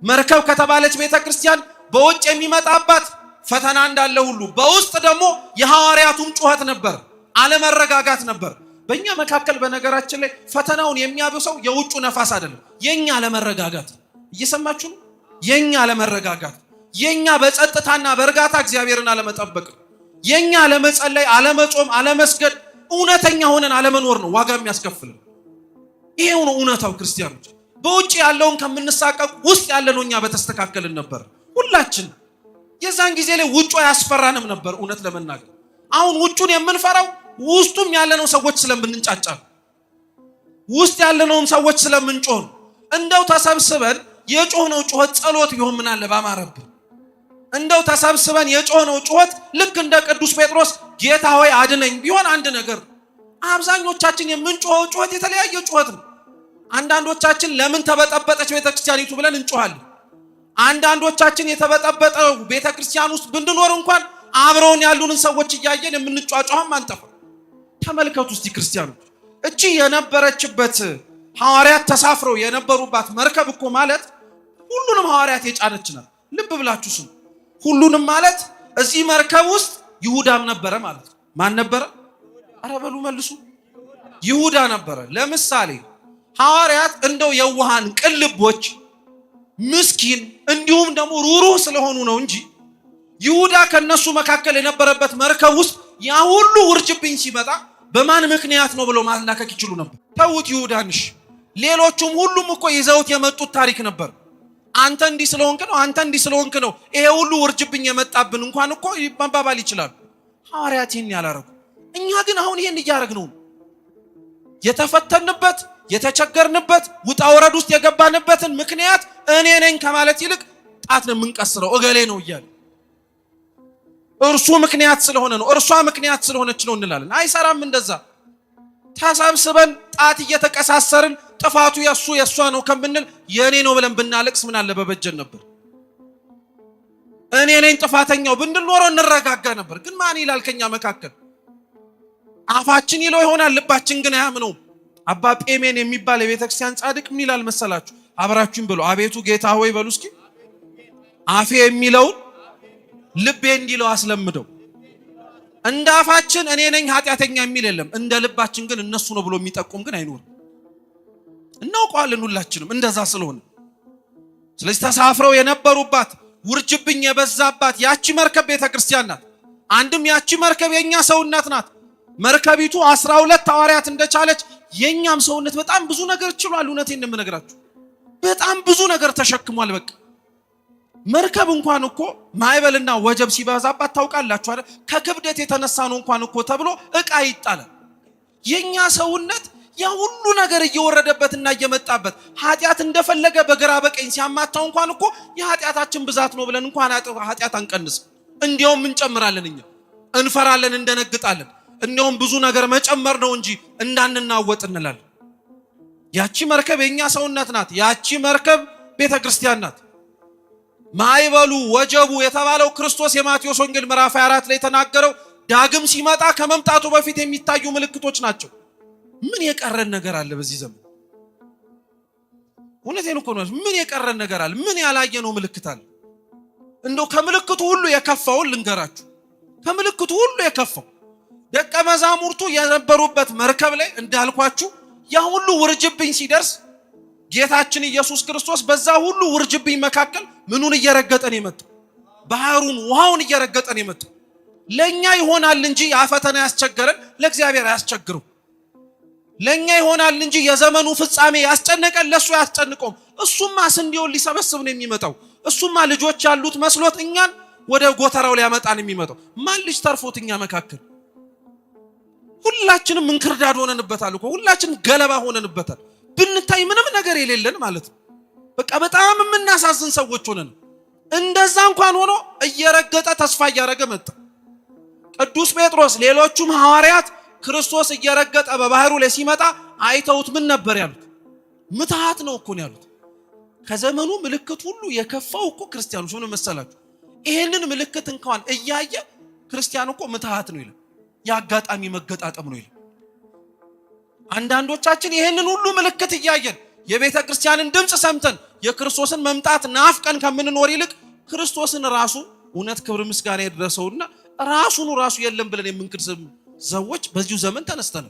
መርከብ ከተባለች ቤተክርስቲያን በውጭ የሚመጣባት ፈተና እንዳለ ሁሉ በውስጥ ደግሞ የሐዋርያቱም ጩኸት ነበር፣ አለመረጋጋት ነበር። በእኛ መካከል በነገራችን ላይ ፈተናውን የሚያብሰው የውጩ ነፋስ አይደለም፣ የኛ አለመረጋጋት። እየሰማችሁ ነው? የኛ አለመረጋጋት፣ የኛ በጸጥታና በእርጋታ እግዚአብሔርን አለመጠበቅ፣ የኛ አለመጸለይ፣ አለመጾም፣ አለመስገድ፣ እውነተኛ ሆነን አለመኖር ነው ዋጋ የሚያስከፍል። ይሄው ነው እውነታው ክርስቲያኖች። በውጭ ያለውን ከምንሳቀቅ ውስጥ ያለነው እኛ በተስተካከልን ነበር ሁላችን። የዛን ጊዜ ላይ ውጭ ያስፈራንም ነበር እውነት ለመናገር። አሁን ውጩን የምንፈራው ውስጡም ያለነው ሰዎች ስለምንጫጫ፣ ውስጥ ያለነውም ሰዎች ስለምንጮህ። እንደው ተሰብስበን የጮህነው ጩኸት ጸሎት ቢሆን ምን አለ ባማረብን። እንደው ተሰብስበን የጮህነው ጩኸት ልክ እንደ ቅዱስ ጴጥሮስ ጌታ ሆይ አድነኝ ቢሆን አንድ ነገር። አብዛኞቻችን የምንጮኸው ጩኸት የተለያየ ጩኸት ነው። አንዳንዶቻችን ለምን ተበጠበጠች ቤተክርስቲያኒቱ ብለን እንጮሃለን። አንዳንዶቻችን የተበጠበጠው ቤተክርስቲያን ውስጥ ብንኖር እንኳን አብረውን ያሉንን ሰዎች እያየን የምንጫጫውም አንጠፋ። ተመልከቱ እስቲ ክርስቲያኖች፣ እቺ የነበረችበት ሐዋርያት ተሳፍረው የነበሩባት መርከብ እኮ ማለት ሁሉንም ሐዋርያት የጫነች ናት። ልብ ብላችሁ ስሙ። ሁሉንም ማለት እዚህ መርከብ ውስጥ ይሁዳም ነበረ ማለት ነው። ማን ነበረ? አረ በሉ መልሱ። ይሁዳ ነበረ። ለምሳሌ ሐዋርያት እንደው የዋሃን ቅልቦች ምስኪን እንዲሁም ደግሞ ሩሩህ ስለሆኑ ነው እንጂ ይሁዳ ከነሱ መካከል የነበረበት መርከብ ውስጥ ያ ሁሉ ውርጅብኝ ሲመጣ በማን ምክንያት ነው ብለው ማስላከክ ይችሉ ነበር። ተውት ይሁዳንሽ። ሌሎቹም ሁሉም እኮ ይዘውት የመጡት ታሪክ ነበር። አንተ እንዲህ ስለሆንክ ነው፣ አንተ እንዲህ ስለሆንክ ነው ይሄ ሁሉ ውርጅብኝ የመጣብን እንኳን እኮ መባባል ይችላል። ሐዋርያት ይህን ያላረጉ። እኛ ግን አሁን ይሄን እያደረግነው ነው። የተፈተንበት የተቸገርንበት ውጣ ወረድ ውስጥ የገባንበትን ምክንያት እኔ ነኝ ከማለት ይልቅ ጣት ነው የምንቀስረው። እገሌ ነው እያለ እርሱ ምክንያት ስለሆነ ነው፣ እርሷ ምክንያት ስለሆነች ነው እንላለን። አይሰራም እንደዛ። ተሰብስበን ጣት እየተቀሳሰርን ጥፋቱ የሷ ነው ከምንል የኔ ነው ብለን ብናለቅስ ምን አለ በበጀን ነበር። እኔ ነኝ ጥፋተኛው ብንል ኖሮ እንረጋጋ ነበር። ግን ማን ይላል ከኛ መካከል? አፋችን ይለው ይሆናል፣ ልባችን ግን አያምነውም። አባ ጴሜን የሚባል የቤተክርስቲያን ጻድቅ ምን ይላል መሰላችሁ? አብራችሁን ብሎ አቤቱ ጌታ ሆይ በሉ እስኪ አፌ የሚለውን ልቤ እንዲለው አስለምደው። እንደ አፋችን እኔ ነኝ ኃጢአተኛ የሚል የለም። እንደ ልባችን ግን እነሱ ነው ብሎ የሚጠቁም ግን አይኖርም። እናውቀዋለን ሁላችንም እንደዛ ስለሆነ። ስለዚህ ተሳፍረው የነበሩባት ውርጅብኝ የበዛባት ያቺ መርከብ ቤተክርስቲያን ናት። አንድም ያቺ መርከብ የኛ ሰውነት ናት። መርከቢቱ 12 ሐዋርያት እንደቻለች የኛም ሰውነት በጣም ብዙ ነገር ችሏል። እውነቴን ነው የምነግራችሁ፣ በጣም ብዙ ነገር ተሸክሟል። በቃ መርከብ እንኳን እኮ ማዕበልና ወጀብ ሲበዛባት ታውቃላችሁ አይደል? ከክብደት የተነሳ ነው እንኳን እኮ ተብሎ ዕቃ ይጣላል። የኛ ሰውነት ያ ሁሉ ነገር እየወረደበትና እየመጣበት ኃጢአት እንደፈለገ በግራ በቀኝ ሲያማታው እንኳን እኮ የኃጢአታችን ብዛት ነው ብለን እንኳን ኃጢአት አንቀንስም። እንዲያውም እንጨምራለን። እኛ እንፈራለን፣ እንደነግጣለን። እንዲያውም ብዙ ነገር መጨመር ነው እንጂ እንዳንናወጥ እንላለን። ያቺ መርከብ የኛ ሰውነት ናት። ያቺ መርከብ ቤተክርስቲያን ናት። ማዕበሉ ወጀቡ የተባለው ክርስቶስ የማቴዎስ ወንጌል ምዕራፍ 24 ላይ ተናገረው ዳግም ሲመጣ ከመምጣቱ በፊት የሚታዩ ምልክቶች ናቸው። ምን የቀረን ነገር አለ በዚህ ዘመን? እውነቴን እኮ ነው። ምን የቀረን ነገር አለ? ምን ያላየነው ምልክት አለ? እንደው ከምልክቱ ሁሉ የከፋውን ልንገራችሁ። ከምልክቱ ሁሉ የከፋው ደቀ መዛሙርቱ የነበሩበት መርከብ ላይ እንዳልኳችሁ ያ ሁሉ ውርጅብኝ ሲደርስ ጌታችን ኢየሱስ ክርስቶስ በዛ ሁሉ ውርጅብኝ መካከል ምኑን እየረገጠን የመጣው? ባህሩን፣ ውሃውን እየረገጠን የመጣው። ለኛ ይሆናል እንጂ ያፈተና ያስቸገረን ለእግዚአብሔር አያስቸግረው። ለኛ ይሆናል እንጂ የዘመኑ ፍጻሜ ያስጨነቀን ለሱ ያስጨንቀውም። እሱማ ስንዴውን ሊሰበስብ ነው የሚመጣው። እሱማ ልጆች ያሉት መስሎት እኛን ወደ ጎተራው ሊያመጣን የሚመጣው። ማን ልጅ ተርፎት እኛ መካከል? ሁላችንም እንክርዳድ ሆነንበታል እኮ። ሁላችንም ገለባ ሆነንበታል። ብንታይ ምንም ነገር የሌለን ማለት ነው። በቃ በጣም የምናሳዝን ሰዎች ሆነን እንደዛ እንኳን ሆኖ እየረገጠ ተስፋ እያደረገ መጣ። ቅዱስ ጴጥሮስ ሌሎቹም ሐዋርያት ክርስቶስ እየረገጠ በባህሩ ላይ ሲመጣ አይተውት ምን ነበር ያሉት? ምትሃት ነው እኮ ነው ያሉት። ከዘመኑ ምልክት ሁሉ የከፋው እኮ ክርስቲያኖች ሆነ መሰላችሁ። ይሄንን ምልክት እንኳን እያየ ክርስቲያን እኮ ምትሃት ነው ይላል። ያጋጣሚ መገጣጠም ነው ይላል። አንዳንዶቻችን ይሄንን ሁሉ ምልክት እያየን የቤተ ክርስቲያንን ድምጽ ሰምተን የክርስቶስን መምጣት ናፍቀን ከምንኖር ይልቅ ክርስቶስን ራሱ እውነት ክብር ምስጋና ይድረሰውና ራሱን ራሱ የለም ብለን የምንክድ ሰዎች በዚሁ ዘመን ተነስተን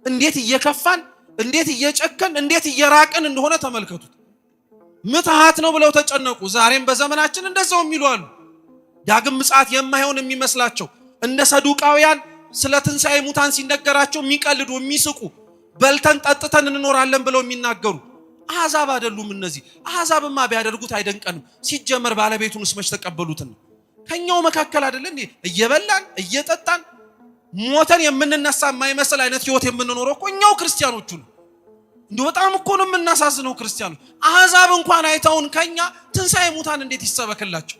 እንዴት እየከፋን፣ እንዴት እየጨከን፣ እንዴት እየራቅን እንደሆነ ተመልከቱት። ምትሃት ነው ብለው ተጨነቁ። ዛሬም በዘመናችን እንደዛው የሚሉ አሉ። ዳግም ምጽአት የማይሆን የሚመስላቸው እንደ ሰዱቃውያን ስለ ትንሣኤ ሙታን ሲነገራቸው የሚቀልዱ የሚስቁ በልተን ጠጥተን እንኖራለን ብለው የሚናገሩ አሕዛብ አይደሉም እነዚህ። አሕዛብማ ቢያደርጉት አይደንቀንም። ሲጀመር ባለቤቱንስ መች ተቀበሉትን? ከኛው መካከል አይደለን እየበላን እየጠጣን ሞተን የምንነሳ የማይመስል አይነት ህይወት የምንኖረው እኮ እኛው ክርስቲያኖቹ ነው። እንዴ በጣም እኮ ነው የምናሳዝነው ክርስቲያኖች። አሕዛብ እንኳን አይተውን ከኛ ትንሣኤ ሙታን እንዴት ይሰበክላቸው?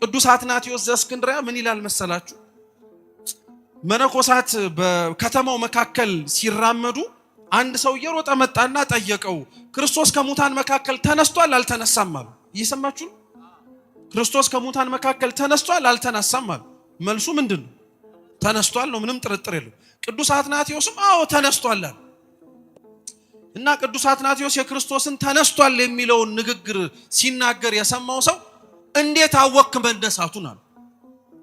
ቅዱስ አትናቴዎስ ዘእስክንድርያ ምን ይላል መሰላችሁ? መነኮሳት በከተማው መካከል ሲራመዱ አንድ ሰው እየሮጠ መጣና ጠየቀው፣ ክርስቶስ ከሙታን መካከል ተነስቷል አልተነሳም አሉ። እየሰማችሁ ነው? ክርስቶስ ከሙታን መካከል ተነስቷል አልተነሳም አሉ። መልሱ ምንድነው? ተነስቷል ነው፣ ምንም ጥርጥር የለም። ቅዱስ አትናቴዎስም አዎ ተነስቷል አለ። እና ቅዱስ አትናቴዎስ የክርስቶስን ተነስቷል የሚለውን ንግግር ሲናገር የሰማው ሰው እንዴት አወክ መነሳቱን አለ።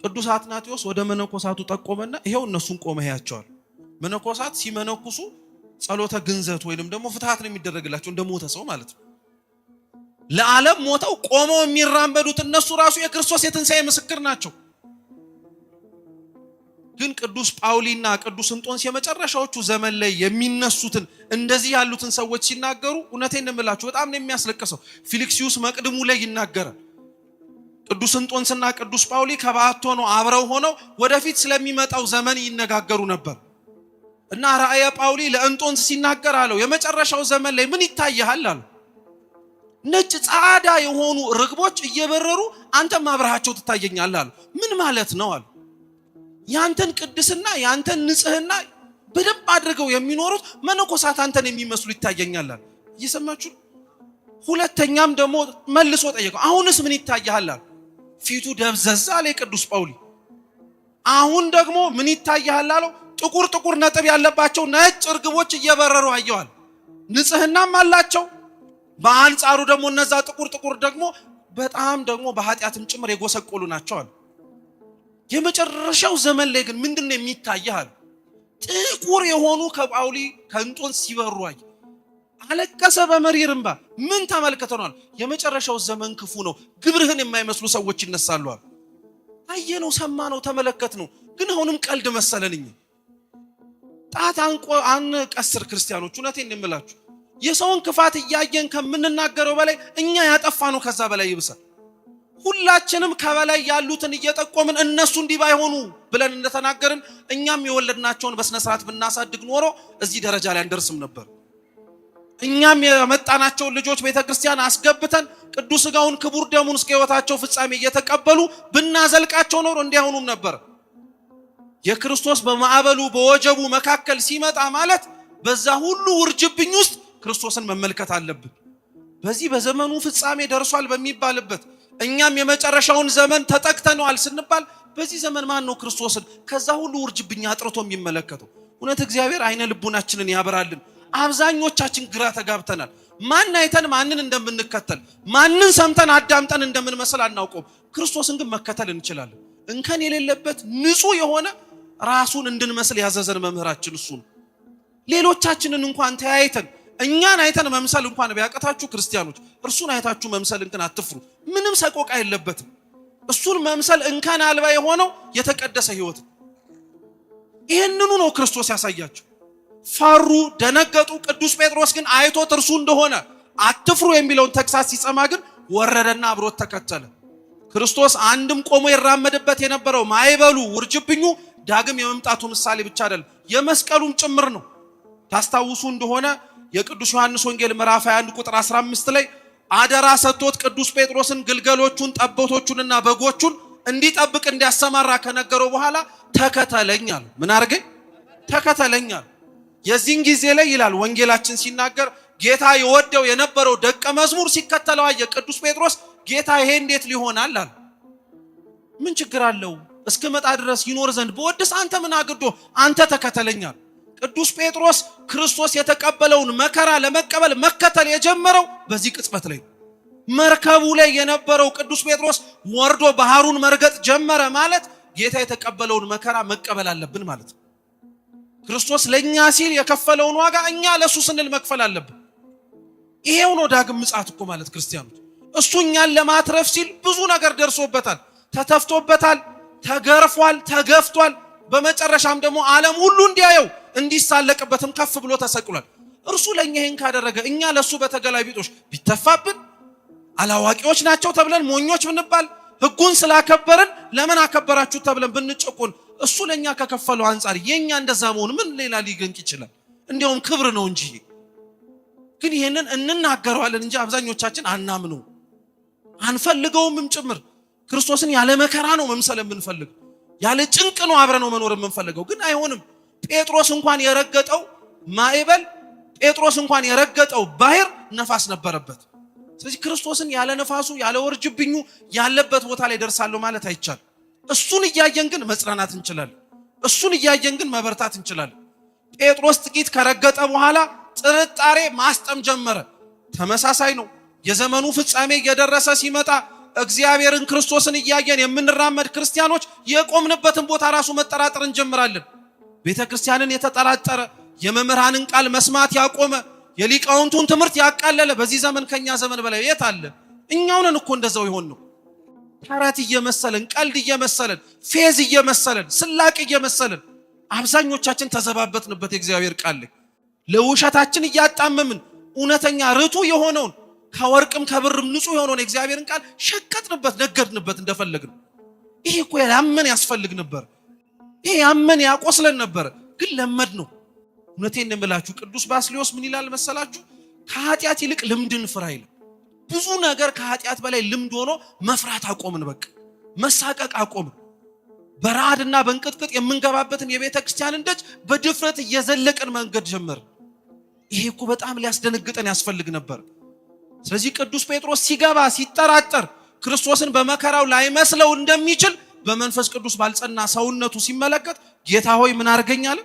ቅዱስ አትናቴዎስ ወደ መነኮሳቱ ጠቆመና ይሄው እነሱን ቆመ ያያቸዋል። መነኮሳት ሲመነኩሱ ጸሎተ ግንዘት ወይንም ደግሞ ፍትሃት ነው የሚደረግላቸው እንደ ሞተ ሰው ማለት ነው። ለዓለም ሞተው ቆመው የሚራመዱት እነሱ ራሱ የክርስቶስ የትንሣኤ ምስክር ናቸው። ግን ቅዱስ ጳውሊና ቅዱስ እንጦንስ የመጨረሻዎቹ ዘመን ላይ የሚነሱትን እንደዚህ ያሉትን ሰዎች ሲናገሩ እውነቴን ነው የምላችሁ በጣም ነው የሚያስለቅሰው። ፊልክስዩስ መቅድሙ ላይ ይናገራል። ቅዱስ እንጦንስና ቅዱስ ጳውሊ ከበዓቱ ሆነው አብረው ሆነው ወደፊት ስለሚመጣው ዘመን ይነጋገሩ ነበር። እና ራእየ ጳውሊ ለእንጦንስ ሲናገር አለው የመጨረሻው ዘመን ላይ ምን ይታያል አለው። ነጭ ጻዕዳ የሆኑ ርግቦች እየበረሩ አንተም አብረሃቸው ትታየኛለህ አለው። ምን ማለት ነው አለው። ያንተን ቅድስና ያንተን ንጽህና በደንብ አድርገው የሚኖሩት መነኮሳት አንተን የሚመስሉ ይታየኛል አለ። እየሰማችሁ? ሁለተኛም ደግሞ መልሶ ጠየቀው አሁንስ ምን ይታያል አለ። ፊቱ ደብዘዝ አለ ቅዱስ ጳውሊ። አሁን ደግሞ ምን ይታያል አለው። ጥቁር ጥቁር ነጥብ ያለባቸው ነጭ ርግቦች እየበረሩ አየዋል። ንጽህናም አላቸው። በአንጻሩ ደግሞ እነዛ ጥቁር ጥቁር ደግሞ በጣም ደግሞ በኃጢአትም ጭምር የጎሰቆሉ ናቸው አለ። የመጨረሻው ዘመን ላይ ግን ምንድነው የሚታየው? ጥቁር የሆኑ ከጳውሊ ከእንጦንስ ሲበሩ አየ። አለቀሰ በመሪር እንባ። ምን ተመልከተናል? የመጨረሻው ዘመን ክፉ ነው፣ ግብርህን የማይመስሉ ሰዎች ይነሳሉ አለ። አየነው፣ ሰማነው፣ ተመለከትነው። ግን አሁንም ቀልድ መሰለንኝ። ጣት አንቀስር ክርስቲያኖች፣ እውነቴን የምላችሁ የሰውን ክፋት እያየን ከምንናገረው በላይ እኛ ያጠፋነው ከዛ በላይ ይብሳል። ሁላችንም ከበላይ ያሉትን እየጠቆምን እነሱ እንዲህ ባይሆኑ ብለን እንደተናገርን እኛም የወለድናቸውን በስነ ስርዓት ብናሳድግ ኖሮ እዚህ ደረጃ ላይ አንደርስም ነበር። እኛም የመጣናቸውን ልጆች ቤተክርስቲያን አስገብተን ቅዱስ ሥጋውን ክቡር ደሙን እስከ ሕይወታቸው ፍጻሜ እየተቀበሉ ብናዘልቃቸው ኖሮ እንዲያሆኑም ነበር። የክርስቶስ በማዕበሉ በወጀቡ መካከል ሲመጣ ማለት በዛ ሁሉ ውርጅብኝ ውስጥ ክርስቶስን መመልከት አለብን። በዚህ በዘመኑ ፍጻሜ ደርሷል በሚባልበት እኛም የመጨረሻውን ዘመን ተጠቅተነዋል ስንባል በዚህ ዘመን ማን ነው ክርስቶስን ከዛ ሁሉ ውርጅብኝ አጥርቶ የሚመለከተው? እውነት እግዚአብሔር አይነ ልቡናችንን ያበራልን። አብዛኞቻችን ግራ ተጋብተናል። ማን አይተን ማንን እንደምንከተል ማንን ሰምተን አዳምጠን እንደምንመስል አናውቀውም። ክርስቶስን ግን መከተል እንችላለን። እንከን የሌለበት ንጹህ የሆነ ራሱን እንድንመስል ያዘዘን መምህራችን እሱ ነው። ሌሎቻችንን እንኳን ተያይተን እኛን አይተን መምሰል እንኳን ቢያቀታችሁ ክርስቲያኖች እርሱን አይታችሁ መምሰል እንከን አትፍሩ። ምንም ሰቆቃ የለበትም። እሱን መምሰል እንከን አልባ የሆነው የተቀደሰ ህይወት። ይሄንኑ ነው ክርስቶስ ያሳያቸው። ፈሩ፣ ደነገጡ። ቅዱስ ጴጥሮስ ግን አይቶት እርሱ እንደሆነ አትፍሩ የሚለውን ተግሳጽ ሲሰማ ግን ወረደና አብሮት ተከተለ። ክርስቶስ አንድም ቆሞ ይራመድበት የነበረው ማይበሉ ውርጅብኙ ዳግም የመምጣቱ ምሳሌ ብቻ አይደለም የመስቀሉም ጭምር ነው። ታስታውሱ እንደሆነ የቅዱስ ዮሐንስ ወንጌል ምዕራፍ 21 ቁጥር 15 ላይ አደራ ሰጥቶት ቅዱስ ጴጥሮስን ግልገሎቹን ጠቦቶቹንና በጎቹን እንዲጠብቅ እንዲያሰማራ ከነገረው በኋላ ተከተለኛል። ምን አርገኝ? ተከተለኛል። የዚህን ጊዜ ላይ ይላል ወንጌላችን ሲናገር ጌታ የወደው የነበረው ደቀ መዝሙር ሲከተለው አየ። ቅዱስ ጴጥሮስ ጌታ ይሄ እንዴት ሊሆናል አለ። ምን ችግር አለው? እስከመጣ ድረስ ይኖር ዘንድ በወድስ አንተ ምን አግዶ አንተ ተከተለኛል። ቅዱስ ጴጥሮስ ክርስቶስ የተቀበለውን መከራ ለመቀበል መከተል የጀመረው በዚህ ቅጽበት ላይ መርከቡ ላይ የነበረው ቅዱስ ጴጥሮስ ወርዶ ባህሩን መርገጥ ጀመረ ማለት ጌታ የተቀበለውን መከራ መቀበል አለብን ማለት ነው። ክርስቶስ ለኛ ሲል የከፈለውን ዋጋ እኛ ለሱ ስንል መክፈል አለብን። ይሄው ነው ዳግም ምጽአት እኮ ማለት ክርስቲያኖች። እሱ እኛን ለማትረፍ ሲል ብዙ ነገር ደርሶበታል፣ ተተፍቶበታል፣ ተገርፏል፣ ተገፍቷል። በመጨረሻም ደግሞ ዓለም ሁሉ እንዲያየው እንዲሳለቅበትም ከፍ ብሎ ተሰቅሏል። እርሱ ለኛ ይሄን ካደረገ እኛ ለሱ በተገላቢጦሽ ቢተፋብን አላዋቂዎች ናቸው ተብለን ሞኞች ብንባል ሕጉን ስላከበርን ለምን አከበራችሁ ተብለን ብንጨቆን እሱ ለኛ ከከፈለው አንፃር የኛ እንደዛ መሆን ምን ሌላ ሊገንቅ ይችላል? እንዲያውም ክብር ነው እንጂ። ግን ይሄንን እንናገረዋለን እንጂ አብዛኞቻችን አናምነው አንፈልገውም ጭምር። ክርስቶስን ያለ መከራ ነው መምሰል የምንፈልግ፣ ያለ ጭንቅ ነው አብረነው መኖር የምንፈልገው። ግን አይሆንም። ጴጥሮስ እንኳን የረገጠው ማዕበል፣ ጴጥሮስ እንኳን የረገጠው ባህር ነፋስ ነበረበት። ስለዚህ ክርስቶስን ያለ ነፋሱ ያለ ወርጅብኙ ያለበት ቦታ ላይ ደርሳለሁ ማለት አይቻልም። እሱን እያየን ግን መጽናናት እንችላለን። እሱን እያየን ግን መበርታት እንችላለን። ጴጥሮስ ጥቂት ከረገጠ በኋላ ጥርጣሬ ማስጠም ጀመረ። ተመሳሳይ ነው። የዘመኑ ፍጻሜ እየደረሰ ሲመጣ እግዚአብሔርን ክርስቶስን እያየን የምንራመድ ክርስቲያኖች የቆምንበትን ቦታ ራሱ መጠራጠር እንጀምራለን። ቤተክርስቲያንን የተጠራጠረ፣ የመምህራንን ቃል መስማት ያቆመ፣ የሊቃውንቱን ትምህርት ያቃለለ በዚህ ዘመን ከኛ ዘመን በላይ የት አለ? እኛው ነን እኮ እንደዛው ይሆን ነው። ተረት እየመሰለን፣ ቀልድ እየመሰለን፣ ፌዝ እየመሰለን፣ ስላቅ እየመሰለን አብዛኞቻችን ተዘባበትንበት የእግዚአብሔር ቃል ለውሸታችን እያጣመምን እውነተኛ ርቱ የሆነውን ከወርቅም ከብርም ንጹህ የሆነውን የእግዚአብሔርን ቃል ሸቀጥንበት፣ ነገድንበት እንደፈለግን። ይሄ እኮ ያመን ያስፈልግ ነበር። ይሄ ያመን ያቆስለን ነበር። ግን ለመድ ነው። እውነቴን እምላችሁ ቅዱስ ባስልዮስ ምን ይላል መሰላችሁ? ከኃጢአት ይልቅ ልምድን ፍራ ይላል። ብዙ ነገር ከኃጢአት በላይ ልምድ ሆኖ መፍራት አቆምን። በቃ መሳቀቅ አቆምን። በራድና በእንቅጥቅጥ የምንገባበትን የቤተ ክርስቲያንን ደጅ በድፍረት እየዘለቅን መንገድ ጀመር። ይሄ እኮ በጣም ሊያስደነግጠን ያስፈልግ ነበር። ስለዚህ ቅዱስ ጴጥሮስ ሲገባ ሲጠራጠር ክርስቶስን በመከራው ላይመስለው እንደሚችል በመንፈስ ቅዱስ ባልጸና ሰውነቱ ሲመለከት ጌታ ሆይ ምን አርገኛል?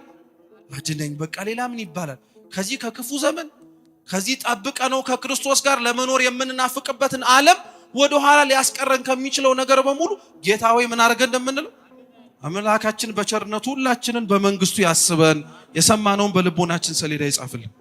አድነኝ። በቃ ሌላ ምን ይባላል? ከዚህ ከክፉ ዘመን ከዚህ ጠብቀ ነው ከክርስቶስ ጋር ለመኖር የምንናፍቅበትን ዓለም ወደ ኋላ ሊያስቀረን ከሚችለው ነገር በሙሉ ጌታ ሆይ ምን አርገን እንደምንለው አምላካችን በቸርነቱ ሁላችንን በመንግስቱ ያስበን። የሰማነውን በልቦናችን ሰሌዳ ይጻፍልን።